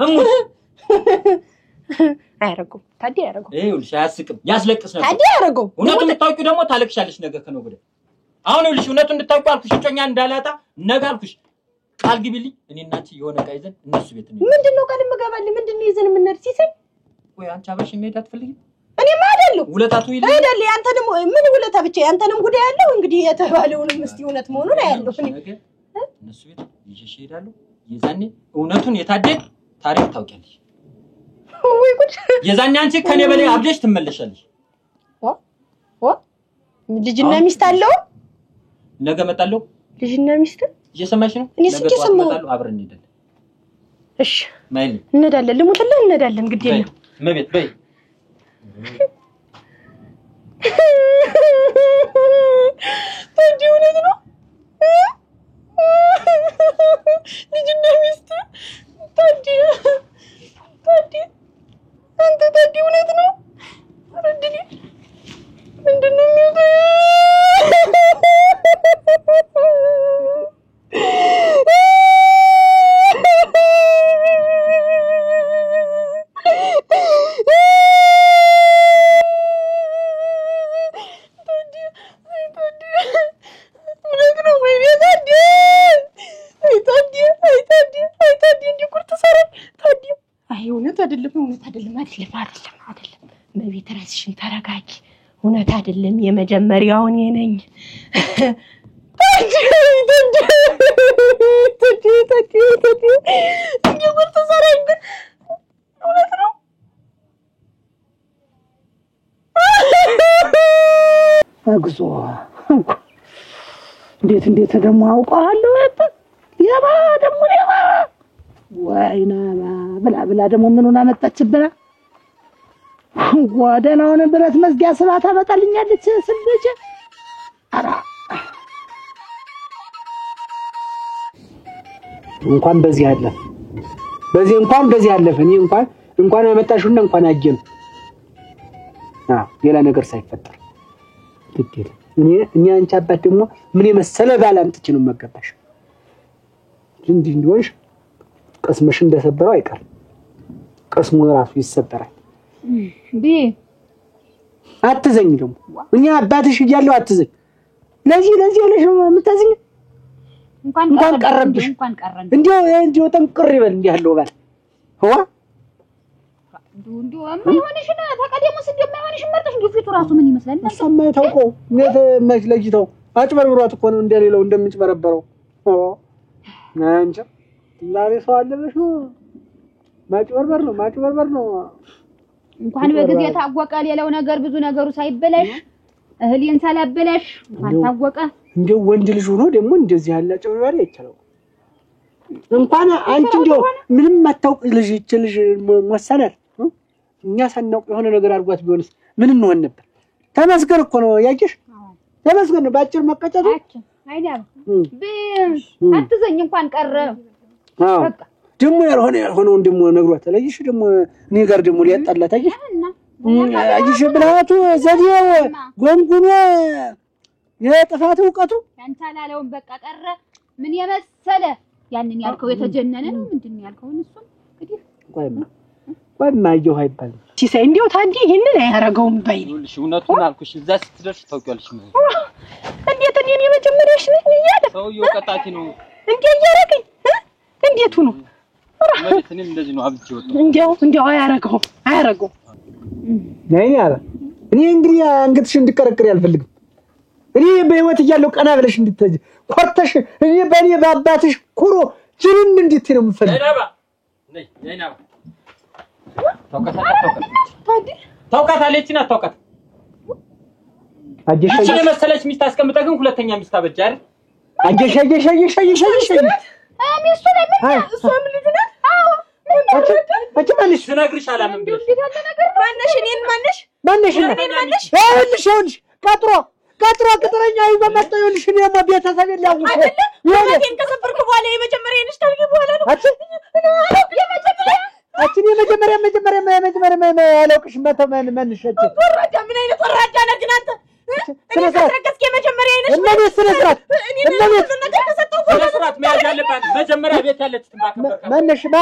እሙት አያረገው ታዴ አያረገው ይኸውልሽ አያስቅም ያስለቅስ ነበር ታዴ አያረገው እውነቱን የምታውቂው ደግሞ ታለቅሻለሽ ነገ ከነገ ወዲያ አሁን ይኸውልሽ እውነቱን እንድታውቂው አልኩሽ ጮኛ እንዳላጣ ነገ አልኩሽ ቃል ግቢልኝ እኔና አንቺ የሆነ ዕቃ ይዘን እነሱ ቤት ነው ምንድነው ቃል መጋባልኝ ምንድነው ይዘን ምን ሲሳይ ወይ አንቺ አብረሽ መሄድ አትፈልጊም እኔ ማደለው ውለታቱ ይልኝ አይደል ያንተንም ምን ውለታ ብቻ ያንተንም ጉዳይ ያለው እንግዲህ የተባለውንም እስቲ እውነት መሆኑን አያለው እኔ እነሱ ቤት ይዤሽ እሄዳለሁ የዛኔ እውነቱን የታዴ ታሪክ ታውቂያለሽ ወይ ጉድ የዛኔ አንቺ ከኔ በላይ አብደሽ ትመለሻለሽ ልጅና ሚስት አለው ነገ መጣለሁ ልጅና ሚስት እየሰማሽ ነው ነገ መጣለሁ አብረን እንሄዳለን እሺ ማይል እንሄዳለን ልሙትልህ እንሄዳለን ግድ የለም መቤት በይ ታዲያ እውነት ነው ልጅና ሚስት ታዲያ አንተ ታዲያ እውነት ነው አረድኝ ምንድነው የሚወጣው አይደለም በቤት ራስሽን ተረጋጊ እውነት አይደለም የመጀመሪያው እኔ ነኝ አግዞ እንዴት ደግሞ አውቀዋለሁ የባ ደግሞ የባ ወይና ብላ ደግሞ ምኑን አመጣችብና ጓደናውን ብረት መዝጊያ ስባ ታመጣልኛለች ስልጀ አራ እንኳን በዚህ አለፈ በዚህ አለፈ እኔ እንኳን አመጣሽውና እንኳን አጀም ሌላ ነገር ሳይፈጠር ትክክል እኔ አንቺ አባት ደግሞ ምን የመሰለ ባል አምጥቼ ነው መገባሽ እንዲሆንሽ ቀስመሽ እንደሰበረው አይቀር ቀስሙ ራሱ ይሰበራል አትዘኝ ደግሞ እኛ አባትሽ እያለው አትዘኝ ለዚህ ለሽ የምታዝኝ እንኳን ቀረብሽ እንዴው ጠንቅር ይበል እንዲህ ያለው ባል ሆዋ እንዴው የማይሆንሽ ነው ተቀደሙስ እንደማይሆንሽ መርጠሽ እንዴው ፊቱ ራሱ ምን ይመስላል ሰማይ ታውቀው እንዴት መስለጅተው አጭበርብሯት እኮ ነው እንደሌለው እንደምንጭበረበረው አንቺ ላሬ ሰው አለበሽ ነው ማጭበርበር ነው እንኳን በጊዜ ታወቀ ሌላው ነገር ብዙ ነገሩ ሳይበላሽ እህሊን ሳላበላሽ ታወቀ እንደው ወንድ ልጅ ሆኖ ደግሞ እንደዚህ ያለ ጨውባሪ አይቻለው እንኳን አንቺ እንደው ምንም ማታውቅ ልጅ ልጅ ወሰናል እኛ ሳናውቅ የሆነ ነገር አድርጓት ቢሆንስ ምን እንሆን ነበር ተመስገን እኮ ነው ያቂሽ ተመስገን ነው ባጭር መቀጨቱ አይዳም አትዘኝ እንኳን ቀረ በቃ ደሞ ያልሆነው ደሞ ነግሯት ለይሽ ደሞ እኔ ጋር ደሞ ሊያጣላት አይሽ አይሽ ብላቱ ዘዲው ጎንጉኖ የጥፋት ዕውቀቱ ያንታላለውን በቃ ቀረ ምን የመሰለ ያንን ያልከው የተጀነነ ነው ምንድነው ያልከው እሱም እንግዲህ ቆይማ ይው አይባል ሲሳይ እንዴው ታንዲ ይሄንን አያረጋውም ባይ ልሽ እውነቱን አልኩሽ እዛ ስትደርሽ ታውቂያለሽ ማለት እንዴት እኔ የመጀመሪያሽ ነኝ ይያለ ሰውየው ቀጣቲ ነው እንዴ ያረጋኝ እንዴት ሆኖ ማለት እኔም እንደዚህ ነው አብጭ ወጣ እንዴው አያረጋው ነኝ አለ እኔ እንግዲህ አንገትሽ እንድቀረቅር ያልፈልግም እኔ በህይወት እያለሁ ቀና ብለሽ እንድትተጂ ኮርተሽ እኔ በእኔ በአባትሽ ኩሮ ጅርን እንድትይ ነው የምፈልግ ነይናባ ታውቃታለች እና ታውቃት አጀሽ መሰለች ሚስት አስቀምጠ ግን ሁለተኛ ሚስት አበጃ አይደል አጀሽ ሚስቱ ለምን እሷም ልጅ ናት አዎ አንቺ ማንሽ ስነግርሽ አላምን ብለሽ ማነሽ እኔን ማነሽ ይኸውልሽ ቀጥሮ ቅጥረኛ ይዞ መጣ ይኸውልሽ እኔ ቤተሰብ የለውም ይሄን ከሰፈርኩ በኋላ የመጀመሪያ ነሽ ታልጊ በኋላ ነው የመጀመሪያ ያለውቅሽ መተመን መንሸት ወራዳ ምን አይነት ወራዳ ነህ ግን አንተ እኔ ከተረከስክ የመጀመሪያ ነሽ እኔ ስነስራት ነገር ከሰጠው ስነስራት መያዝ ያለባት መጀመሪያ ቤት ያለች ትባከበርካ ማነሽ እኔ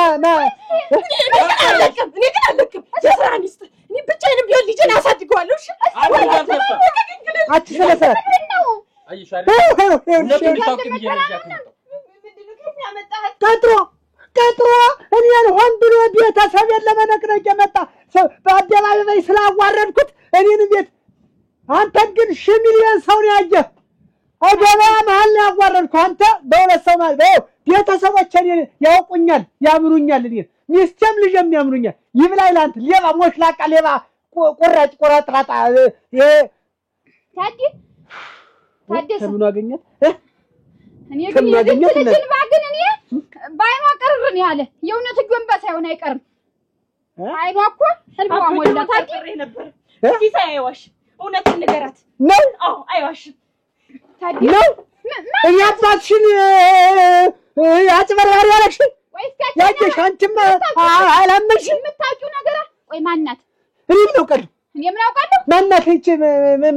ግን አለቅም የስራ ሚስት እኔ ብቻዬን ቢሆን ልጄን አሳድገዋለሁ እሺ አቺ ስነስራት አይሻሪ ለምን ታውቂ ብዬሽ ቀጥሮ እኔን ሆን ብሎ ቤተሰቤን ለመነቅነቅ የመጣ በአደባባይ ስላዋረድኩት እኔን ቤት አንተን ግን 1 ሚሊዮን ሰው ነው ያየህ አደባባይ መሀል ነው ያዋረድኩህ አንተ በሁለት ሰው ማለት ቤተሰቦቼ እኔን ያውቁኛል ያምኑኛል እኔን ሚስቴም ልጄም ያምኑኛል ይብላኝ ላንተ ሌባ ሞሽላቃ ሌባ ቁራጭ ቆራጥራጣ ታዲያ ምን አገኘት እኔ ግን ልጅን ባግን እኔ ባይኗ ቀርርን ያለ የእውነት ጎንባ ሳይሆን አይቀርም አይኗ እኮ ህልሟ ሞላ ታዲያ ነበር ሲሳይ አይዋሽ እውነቱን ንገራት ነው አዎ አይዋሽ ታዲያ ነው እኔ አባትሽን አጭበርባሪ ያለሽ ያጀሽ አንቺም አላመንሽ የምታውቂው ነገር ቆይ ማናት እኔ ምን አውቃለሁ ማናት እቺ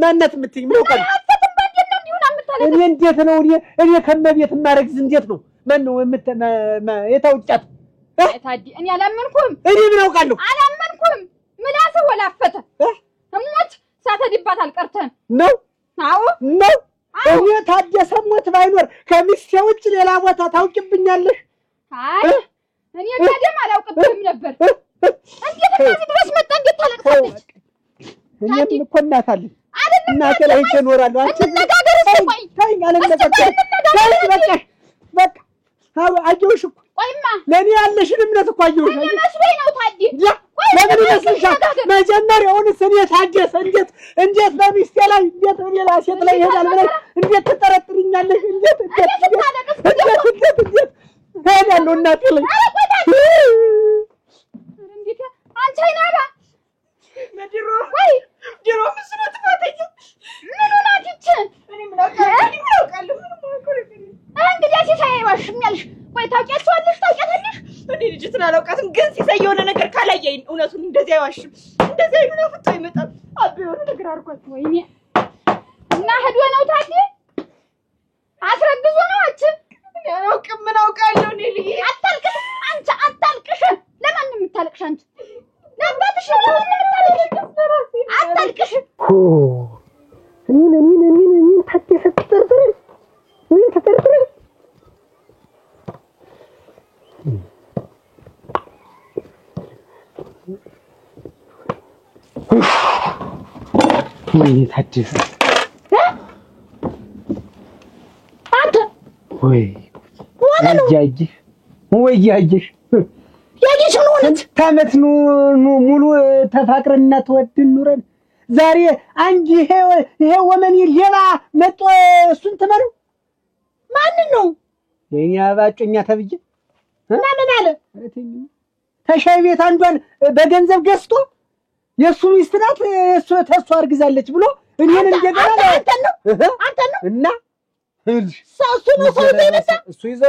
ማናት የምትይኝ ምን አውቃለሁ እኔ እንዴት ነው እኔ ከመቤት ማረግዝ እንዴት ነው ማን ነው የታውጫት ታዲያ እኔ አላመንኩም እኔ ምን አውቃለሁ አላመንኩም ምላስ ወላፈተ እሞት ሳተዲባት አልቀርተን ነው አዎ ነው እኔ ታደሰ ሞት ባይኖር ከሚስቴ ውጭ ሌላ ቦታ ታውቂብኛለሽ አይ እኔ ታደም አላውቅብኝም ነበር እንዴት ከዚህ ድረስ መጣ እንዴት ታለቅሳለች እኔም እኮ እናት አለኝ እናቴ ላይ እኖራለሁ አንቺ እንነጋገር እስኪ ቆይ ተይኝ አልነጋገርም። በቃ አየሁሽ እኮ ቆይማ ለእኔ ያለሽን እምነት እኮ አየሁሽ። መስሎኝ ነው ታዲያ። ለምን ይመስልሻል? መጀመሪያውንስ እኔ ታደሰ እንዴት በሚስቴ ላይ እንዴት በሌላ ሴት ላይ ይሄዳል ብለሽ እንዴት ትጠረጥሪኛለሽ? እንዴት እሄዳለሁ እናቴ ላይ አንቺ አይናባ ለድሮ ወይ ድሮ ምስለ ጥፋተኛ ምን ሆናት ይች እኔ ምን አውቃለሁ እንግዲህ ሲሳይ አይዋሽም ያልሽ ወይ ታውቂያለሽ እኔ ልጅቱን አላውቃትም ግን ሲሳይ የሆነ ነገር ካላየኝ እውነቱን እንደዚህ አይዋሽም እንደዚህ አይኑን አፍጦ ይመጣል አብ የሆነ ነገር አድርጓት ወይኔ እና ሄዶ ነው ታዲያ አስረግዞ ነው አንቺ አላውቅም ምን አውቃለሁ እኔ ልጅ አታልቅሽ አንቺ አታልቅሽ ለማን ነው የምታለቅሽ አንቺ ለአባትሽ ነው የምታለቅሽ አታልቅሽ እኔን ታደሰ ተጠርጥሬ ምን ተጠርጥሬ ወይ ታደሰ አንተ ወይ ያጅሽ ወይ ያጅሽ ምን ሆነች? ታመት ሙሉ ተፋቅረና ተወድን ኑረን ዛሬ አንቺ ይሄ ወመኔ ሌባ መጥቶ እሱን ትመሩ ማንን ነው? የኛ ባጮኛ ተብዬ እና ምን አለ? ተሻይ ቤት አንዷን በገንዘብ ገዝቶ የሱ ሚስት ናት እሱ ተሷ አርግዛለች ብሎ እኔን እንደገና አንተ ነው እና እሱ ይዞ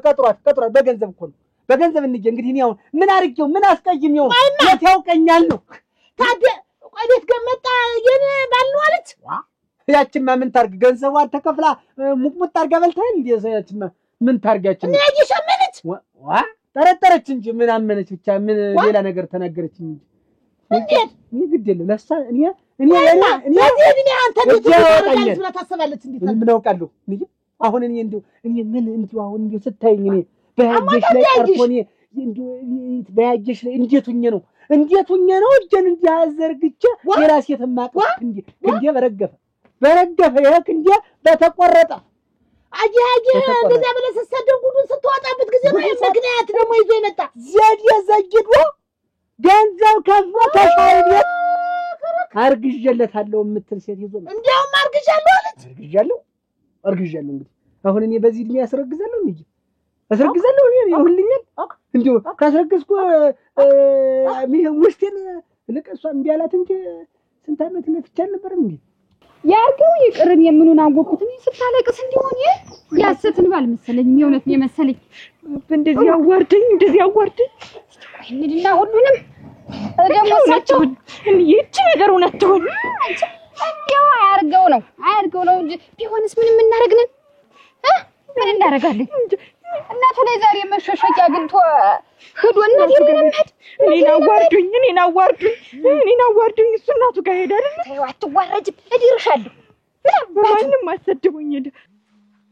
ቀጥሯት በገንዘብ እኮ ነው በገንዘብ እንጂ እንግዲህ እኔ አሁን ምን አርጌው ምን አስቀይሜው የት ያውቀኛል ነው ታዲያ ቆይ ቤት ገመጣ የኔ ባል ነው አለች ያቺማ ምን ታርግ ገንዘቧን ተከፍላ ሙቅሙጥ አርጋ በልታል እንዴ ያቺማ ምን ታርጋችን እኔ እየሸመነች ጠረጠረች እንጂ ምን አመነች ብቻ ምን ሌላ ነገር ተናገረች እንጂ እንዴት ምን ግድል ለሳ እኔ አንተ ልጅ ታሰባለች እንዴት ምን አውቃለሁ አሁን እኔ ምን አሁን ስታይኝ እኔ በያጀሽ ላይ ቀርቶኔ በያጀሽ ላይ እንዴት ሁኜ ነው እጄን እንዲያዘርግቼ የራሴ ተማቀፍ እንዴ በረገፈ ይሄክ እንዴ በተቆረጠ አጂ እንደዛ ብለህ ስትሰደው ጉዱን ስትወጣበት ጊዜ ነው ምክንያት ደግሞ ይዞ ይመጣ ዘግይዶ ገንዘብ ከፍሎ ተሻይ ቤት አርግዤለታለሁ የምትል ሴት ይዞ ነው እንደውም አርግዣለሁ አለች አርግዣለሁ እንግዲህ አሁን እኔ በዚህ እድሜ አስረግዛለሁ እኔ ይሁንልኛል እንዴው ካስረግዝኩ ውስጤን ልቀሷ እምቢ አላት እንጂ ስንት ዓመት ለፍቻል ነበር እንዴ ያርገው ይቅርን የምኑን አወቁት እኔ ስታለቅስ እንዲሆን ያሰትን ባልመሰለኝ የእውነት ነው የመሰለኝ እንደዚህ አዋርደኝ እንድና ሁሉንም ደግሞ ሳቸው ይቺ ነገር እውነት ትሆን እንዴው አያርገው ነው እንጂ ቢሆንስ ምን እናደርግነን ምን እናደርጋለን እናቱ ላይ ዛሬ መሸሸጊያ አግኝቶ ሄዶ እናቴ ለምንሄድ እኔን አዋርዱኝ እሱ እናቱ ጋር ሄደ አይደል ተይው አትዋረጅም እድርሻለሁ ማንም አሰድቦኝ ሄደ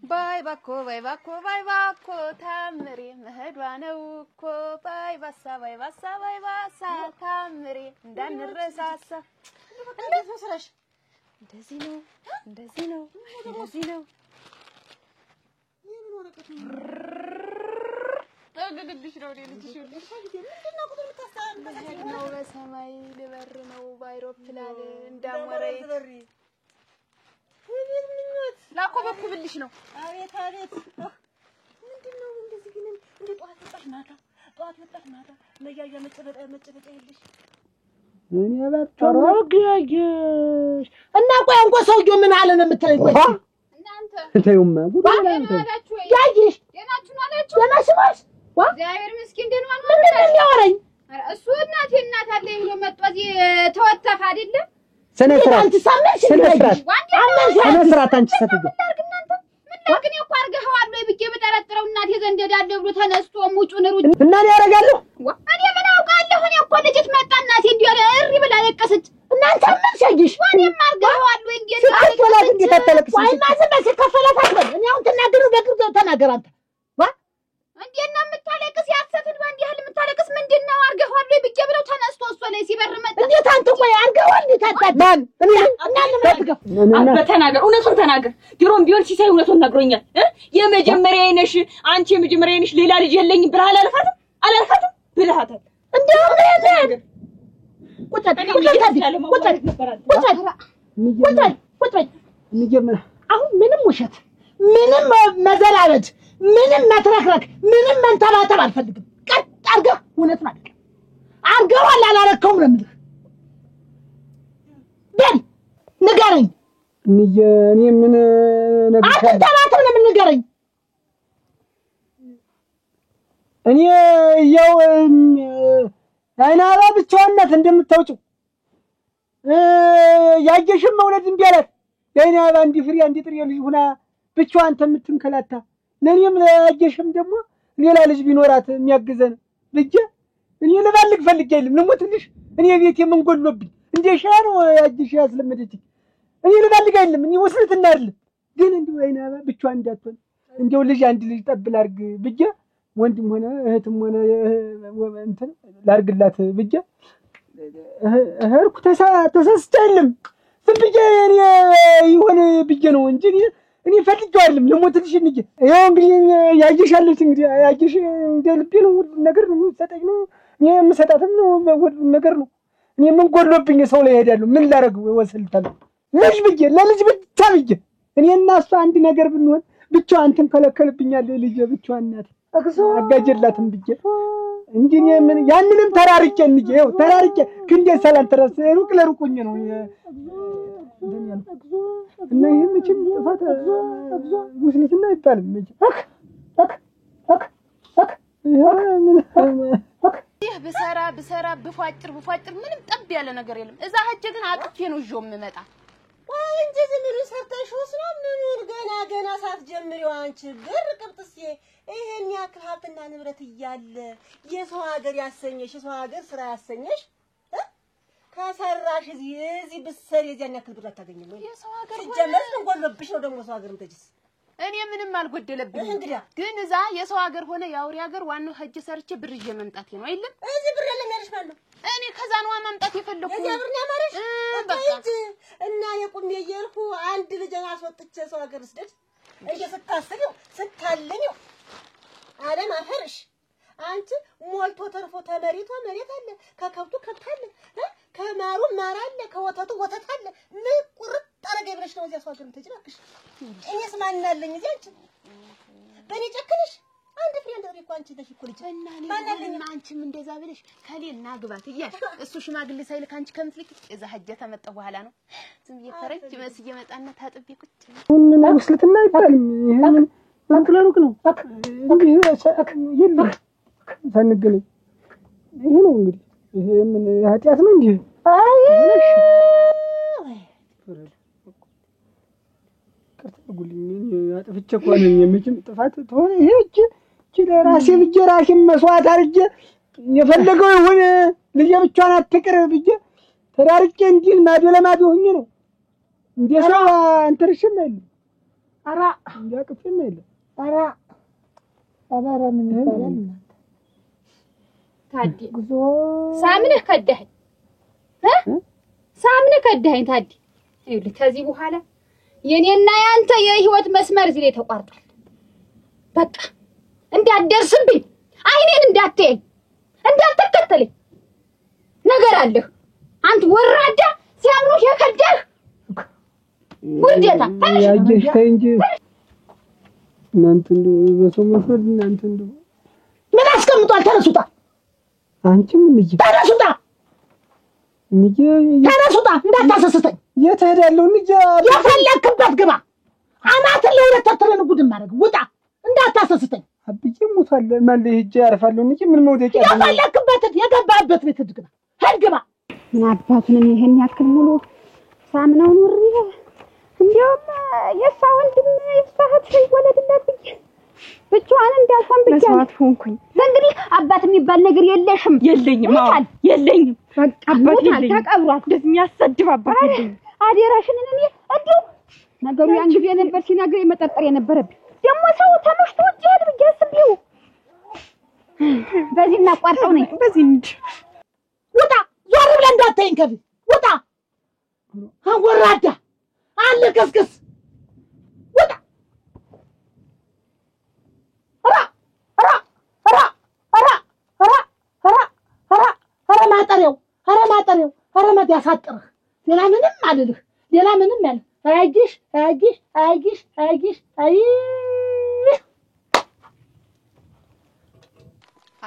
ባይ ባኮ ታምሪ መሄዷ ነው እኮ ባይ ባሳ ታምሪ እንዳንረሳሳ እንዴት መስለሽ እንደዚህ ነው ግግግሽ ነው ልጅሽ ነው በሰማይ ልበር ነው ባይሮፕላን እንዳሞረይ ላኮበኩብልሽ ነው አቤት ምንድነው እንደዚህ ግን እንደ ጠዋት ወጣሽ ማታ ለያያ መጨበጣ ይልሽ እኔ አባጣራጋሽ እና ቆይ አንቆ ሰውዬው ምን አለ ነው የምትለኝ ቆይ እናንተ ተይውማ ጉዳናችሁ ያይሽ ደናችሁ ናችሁ ደናሽማሽ እግዚአብሔር ምስኪን ደህና ነው ምንድን ነው የሚያወራኝ እሱ እናቴ እናት አለኝ ብሎ መጥቶ እዚህ ተወተፈ አይደለም ስነ ስርዓት አንቺ ሳመሽ ስነ ስርዓት አንቺ ሰትገ ግን እኮ አርገኸዋል ወይ ብዬ በጠረጥረው እናቴ ዘንድ ሄዳለሁ ብሎ ተነስቶ ሙጩን ሩጭ እና ያረጋለሁ እኔ ምን አውቃለሁ እኔ እኮ ልጅት መጣ እናቴ እንዲያለ እሪ ብላ ለቀሰች እናንተ ምን ሸጊሽ እኔም አርገኸዋል ወይ እንዴ ታለቅስ እንዴ ታለቅስ ወይ ማዘን በከፈላት አትበል እኔ አሁን ተናገሩ በግርዶ ተናገር አንተ እንዴት ነው የምታለቅስ ያሰትን ባንዲ ያህል የምታለቅስ ምንድነው አርገኸዋል ወይ ብዬ ብለው ተነስቶ እሱ ላይ ሲበር መጣ እንዴት አንተ ቆይ አርገዋል ታጣጣ ማን እኔ በተናገር እውነቱን ተናገር። ድሮም ቢሆን ሲሳይ እውነቱን ነግሮኛል። የመጀመሪያ አይነሽ አንቺ የመጀመሪያ አይነሽ ሌላ ልጅ የለኝም ብለሃል። አላልፋትም ብለሃታል። እንደው ነገር ቁጣ አሁን ምንም ውሸት ምንም መዘላበድ ምንም መትረክረክ ምንም መንተባተብ አልፈልግም። ቀጥ አድርገህ እውነቱን አድርገህ አርገዋል አላረከውም ነው የምልህ። በል ንገረኝ። እኔ ምን ነገር አትንተባተብ ነው የምንገረኝ። እኔ ያው አይናባ ብቻዋን ናት እንደምታውጭው ያየሽም መውለድ እምቢ አላት። የአይናባ እንዲፍሪ እንዲጥሪ ልጅ ሁና ብቻዋን ተምትንከላታ ለኔም ያየሽም ደግሞ ሌላ ልጅ ቢኖራት የሚያግዘን ልጅ እኔ ልባልግ ፈልጌ አይደለም ልሞትልሽ። እኔ ቤቴ ምን ጎሎብኝ እንደ ሻር ያጅሽ ያስለመደችኝ እኔ ልባልግ አይደለም እኔ ወስልትና አይደለም ግን እንደው አይናባ ብቻዋን እንዳትሆን እንደው ልጅ አንድ ልጅ ጠብል አድርግ ብዬ ወንድም ሆነ እህትም ሆነ እንትን ላርግላት ብዬ እህርኩ ተሳስቼ አይደለም ዝም ብዬ እኔ ይሆን ብዬ ነው እንጂ እኔ ፈልጌው አይደለም ልሞትልሽ እንጂ ይኸው እንግዲህ ያየሻለች እንግዲህ ያየሽ እንደ ልቤ ነው ነገር ነው የምትሰጠኝ ነው እኔ የምሰጣትም ነው ነገር ነው። እኔ ምን ጎሎብኝ ሰው ላይ እሄዳለሁ ምን ላደርግ ወስልታለሁ ልጅ ብዬ ለልጅ ብቻ ብዬ እኔ እና እሷ አንድ ነገር ብንሆን ብቻዋን ትንከለከልብኛለች ልጅ ብቻዋን ናት አጋጀላትም ብዬ እንጂ ምን ያንንም ተራርቄ እንጂ ይኸው ተራርቄ ክንዴ ሰላም ተራስ ሩቅ ለሩቁኝ ነው እና ይሄ ምንም ጥፋት ሙስሊምና ይባል ምንጭ ይህ ብሰራ ብፏጭር ምንም ጠብ ያለ ነገር የለም። እዛ ሀጀ ግን አጥፌ ነው ይዤው የምመጣ እንጂ ዝም ብሎ ሰርተሽውስ ነው ምን ገና ሳትጀምሪው አንቺ ብር ቅብጥሴ ይሄን ያክል ሀብትና ንብረት እያለ የሰው ሀገር ያሰኘሽ የሰው ሀገር ስራ ያሰኘሽ ከሰራሽ እዚህ ብትሰሪ የዚያን ያክል ብር አታገኝም ወይ? የሰው ሀገር ጀመር ነው ጎሎብሽ ነው ደግሞ ሰው ሀገር ምትጅስ እኔ ምንም አልጎደለብኝም። ግን እዛ የሰው ሀገር ሆነ ያውሪ ሀገር ዋናው ሀጀ ሰርቼ ብር ይዤ መምጣቴ ነው አይደል? እዚህ ብር የለም ያልሽ ማለት ነው። እኔ ከዛ ነው ማምጣት የፈለኩት። እዚህ ብር ነው ያማረሽ በቃ እና የቁም የየልኩ አንድ ልጅ አስወጥቼ ሰው ሀገር ስደድ እየስታስቢው ስታልሚው ዓለም አፈርሽ አንቺ ሞልቶ ተርፎ ተመሪቶ መሬት አለ ከከብቱ ከብት አለ ከማሩ ማር አለ ከወተቱ ወተት አለ ምን ቁርጥ አረገ ብለሽ ነው እዚያ ሰው ሀገር ተጅራክሽ እኔስ ማንናለኝ እዚህ አንቺ በኔ ጨክነሽ አንድ ፍሬ እንደዚህ እኮ አንቺ ነሽ እኮ ልጅ ማንናለኝ አንቺም እንደዛ ብለሽ ከሌና ግባት እያልሽ እሱ ሽማግሌ ሳይልክ አንቺ ከምትልክ እዛ ሀጀ ተመጣ በኋላ ነው ዝም እየፈረጅ መስዬ መጣና ታጥቤ ቁጭ ምን ሙስሊምና ይባልም ይሄን አንክለሩክ ነው እንግዲህ ይልክ ፈንግልኝ ይሄ ነው እንግዲህ ይሄ ምን ኃጢያት ነው እንዴ? አይ ከተጉልኝ አጥፍቼ እኮ ነኝ የምችም ጥፋት ተሆነ ይሄ እቺ ለራሴ ብዬ ራሴን መስዋዕት አድርጌ የፈለገው ይሁን ልጄ ብቻዋን አትቅር ብዬ ተዳርቄ እንዲል ማዶ ለማዶ ሆኜ ነው እንዴ ሰው አንተርሽም አይደል አራ እንዲያቅፍም አይደል አራ አባራ ምን ይባላል ታዲ ጉዞ ሳምነህ ከደኸኝ ሳምነህ ከደኸኝ ታዲ ይኸውልህ ከዚህ በኋላ የኔና ያንተ የህይወት መስመር እዚህ ላይ ተቋርጧል። በቃ እንዳትደርስብኝ አይኔን እንዳትየኝ እንዳትከተለኝ ነገር አለህ አንተ ወራዳ ሲያምኑህ የከደህ ውርደታ ያየሽ እንጂ እናንተ እንደው በሰው መፍረድ እናንተ እንደው ምን አስቀምጧል? ተነሱታ አንቺም ልጅ ተነሱታ ተነሱታ እንዳታሰስተኝ የት ሄዳለሁ ልጅ የፈለክበት ግባ አናትን ለሁለት ተተረን ጉድ ማድረግ ውጣ እንዳታሰስተኝ አብዬ ሞታል ማን ላይ ሄጄ ያርፋለሁ እንጂ ምን መውደቂያ የፈለክበት የገባበት ቤት ግባ ሄድ ግባ ምን አባቱን ይሄን ያክል ሙሉ ሳምነው ኑሪ እንደውም የሷ ወንድም የሷ እህት ይወለድላት ብቻዋን እንዳልሆን ብቻ መስዋዕት ሆንኩኝ። እንግዲህ አባት የሚባል ነገር የለሽም። የለኝም የለኝም በቃ አባት የለኝም። ተቀብሯት እንደዚህ የሚያሰድብ አባት የለኝም። አዴራሽን እኔ እንዴ ነገሩ ያን ጊዜ ነበር ሲናገር የመጠጠር የነበረብኝ ደግሞ ሰው ተመሽቶ ይሄድ ብያስብው በዚህ እናቋርጠው ነኝ በዚህ እንድ ውጣ ዞር ብለህ እንዳትተኝ ከዚህ ውጣ ወራዳ አለ ከስከስ ውጣ ኧረ ማጥ ያሳጥርህ ሌላ ምንም አልልህ ሌላ ምንም ያለ አይጊሽ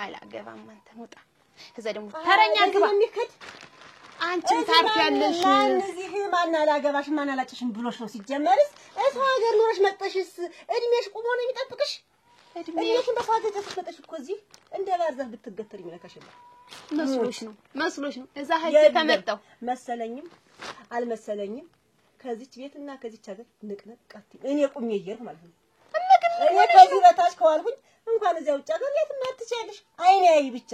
አላገባም አንተን ውጣ ከዛ ደግሞ ተረኛ ግባ አንቺ ታርፊያለሽ ማን እዚህ ማን አላገባሽ ማን አላጭሽም ብሎሽ ነው ሲጀመርስ እሰው ሀገር ኖረሽ መጥተሽስ እድሜሽ ቁሞ ነው የሚጠብቅሽ እድሜሽን በፋት ተፈጠሽ እኮ እዚህ እንደ ባርዛፍ ብትገተሪ የሚለካሽ የለም መስሎሽ ነው እዛ ሀጅ ተመጣው መሰለኝም አልመሰለኝም ከዚች ቤትና ከዚች ሀገር ንቅነቅ ቀጥ እኔ ቁሜ እየርኩ ማለት ነው እኔ ከዚህ በታች ከዋልኩኝ እንኳን እዚያ ውጭ ሀገር የት ማትቻለሽ አይኔ ያይ ብቻ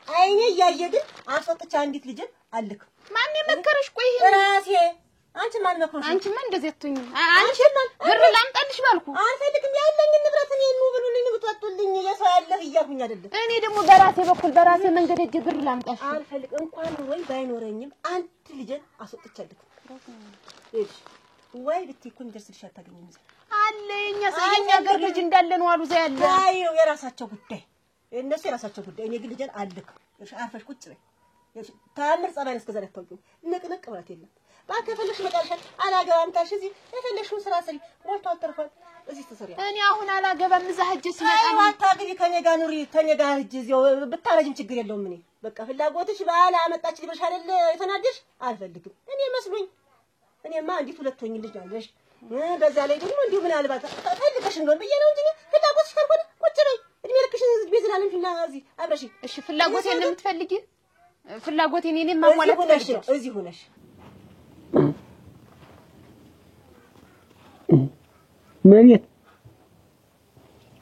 አይኔ ያየ ግን አስወጥቻ አንዲት ልጅ አልክ ማን የመከረሽ ቆይ ራሴ አንቺ ማን መከረሽ አንቺ ምን እንደዚህ አትሁኝ አንቺ ብር ላምጣልሽ ባልኩ አልፈልግም ያለኝ ንብረት እኔ ነው ብሉልኝ ብትወጡልኝ የሰው ያለህ እያልኩኝ አይደለም እኔ ደግሞ በራሴ በኩል በራሴ መንገድ እጅ ብር ላምጣሽ አልፈልግ እንኳን ወይ ባይኖረኝም አንድ ልጅ አስወጥቻለሁ እሺ ወይ ብትይኩ እንደርስልሽ አታገኝም አለኛ ሰኛ ሀገር ልጅ እንዳለ ነው አሉ ዘ ያለ አዩ የራሳቸው ጉዳይ እነሱ የራሳቸው ጉዳይ እኔ ግን ልጅን አልክ እሺ አርፈሽ ቁጭ በይ እሺ ታምር ጸባይ እስከዛ ለታውቂው ንቅንቅ ማለት የለም ባከፈልሽ መጣልሽ አላገባም ታሽ እዚህ የፈለሽውን ስራ ስሪ ሞልቶ አልተርፋል እዚህ ተሰሪያ እኔ አሁን አላገባም እዛ ሂጅ ሲመጣ ነው አታግቢ ከኔ ጋር ኑሪ ከኔ ጋር ሂጅ እዚያው ብታረጅም ችግር የለውም እኔ በቃ ፍላጎትሽ ባላ አመጣች ልብሽ አይደል የተናደሽ አልፈልግም እኔ መስሎኝ እኔማ እንዴት ሁለተኛ ልጅ አለሽ በዛ ላይ ደግሞ እንዲሁ ምን አልባት ፈልገሽ እንደሆነ በየ ነው እንጂ ፍላጎትሽ ካልሆነ ቁጭ በይ እድሜ ልክሽን እዚህ ቤት ላለን ፍላ እዚህ አብረሽ እሺ ፍላጎቴን እንደምትፈልጊ ፍላጎቴን እኔ ማሟላት ነው እዚህ ሆነሽ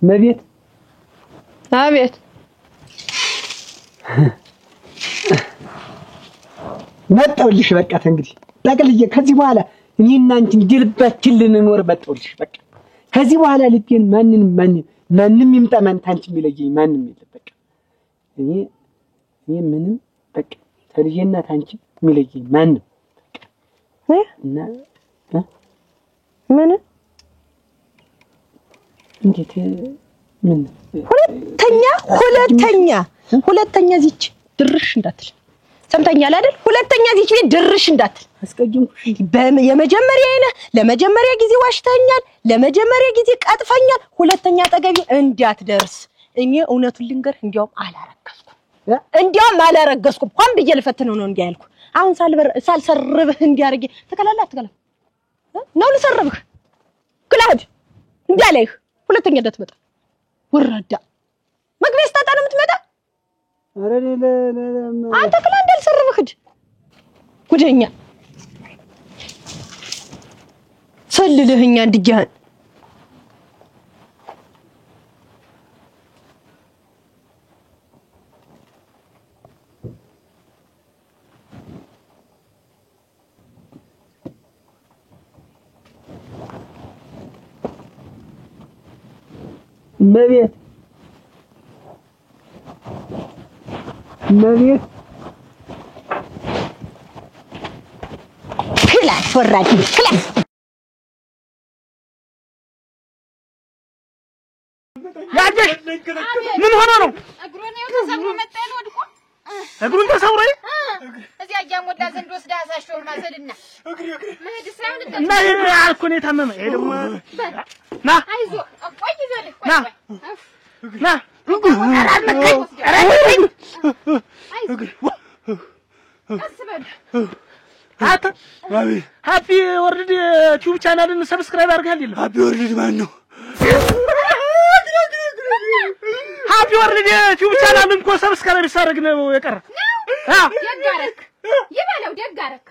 መቤት አቤት መጣውልሽ በቃ እንግዲህ ጠቅልዬ ከዚህ በኋላ እኔና አንቺ እንድልባችን ልንኖር መጣውልሽ በቃ ከዚህ በኋላ ልቤን ማንንም ይምጣ ማን ታንቺ የሚለየኝ ማንም የለም በቃ እኔ ምንም በቃ ተልጄና ታንቺ የሚለየኝ ማንም እና ምን እንዴት ምን ሁለተኛ እዚች ድርሽ እንዳትል ሰምተኛል አይደል ሁለተኛ እዚች ቤት ድርሽ እንዳትል አስቀየምኩሽ የመጀመሪያ ለመጀመሪያ ጊዜ ዋሽተኛል ለመጀመሪያ ጊዜ ቀጥፈኛል ሁለተኛ አጠገቢ እንዳትደርስ እኔ እውነቱን ልንገር እንዲያውም አላረገዝኩም ሆን ብዬ ልፈትነው ነው እንዲያ ያልኩ አሁን ሳልሰርብህ እንዲያርጌ ተከላላ ነው ልሰርብህ ክላድ እንዲያለህ ሁለተኛ እንዳትመጣ ወራዳ መግቢያ ስታጣ ነው የምትመጣ ኧረ አንተ ክላ እንዳልሰርብህ ጉደኛ ሰልልህኛ እንድጃን መቤት ክላስ ወራጅ ክላስ ያጀሽ ምን ሆነ ነው እግሩን ተሰብሮ መጣ ነው ወድቆ እግሩን ተሰብሮ እዚያ ያሞላ ዘንድ ወስዳ አሳሽው ማዘልና መሄድ ሳይሆን እና ይሄ አልኩኝ ታመመ ይሄ ደግሞ ና አይዞ ቆይ ዘለ ና ሃፒ ወርልድ ዩቲዩብ ቻናልን ሰብስክራይብ አድርገሃል ይላል ሃፒ ወርልድ ማን ነው ሃፒ ወርልድ ዩቲዩብ ቻናልን እኮ ሰብስክራይብ ሳደርግ ነው የቀረ ደጋረክ ይባለው ደጋረክ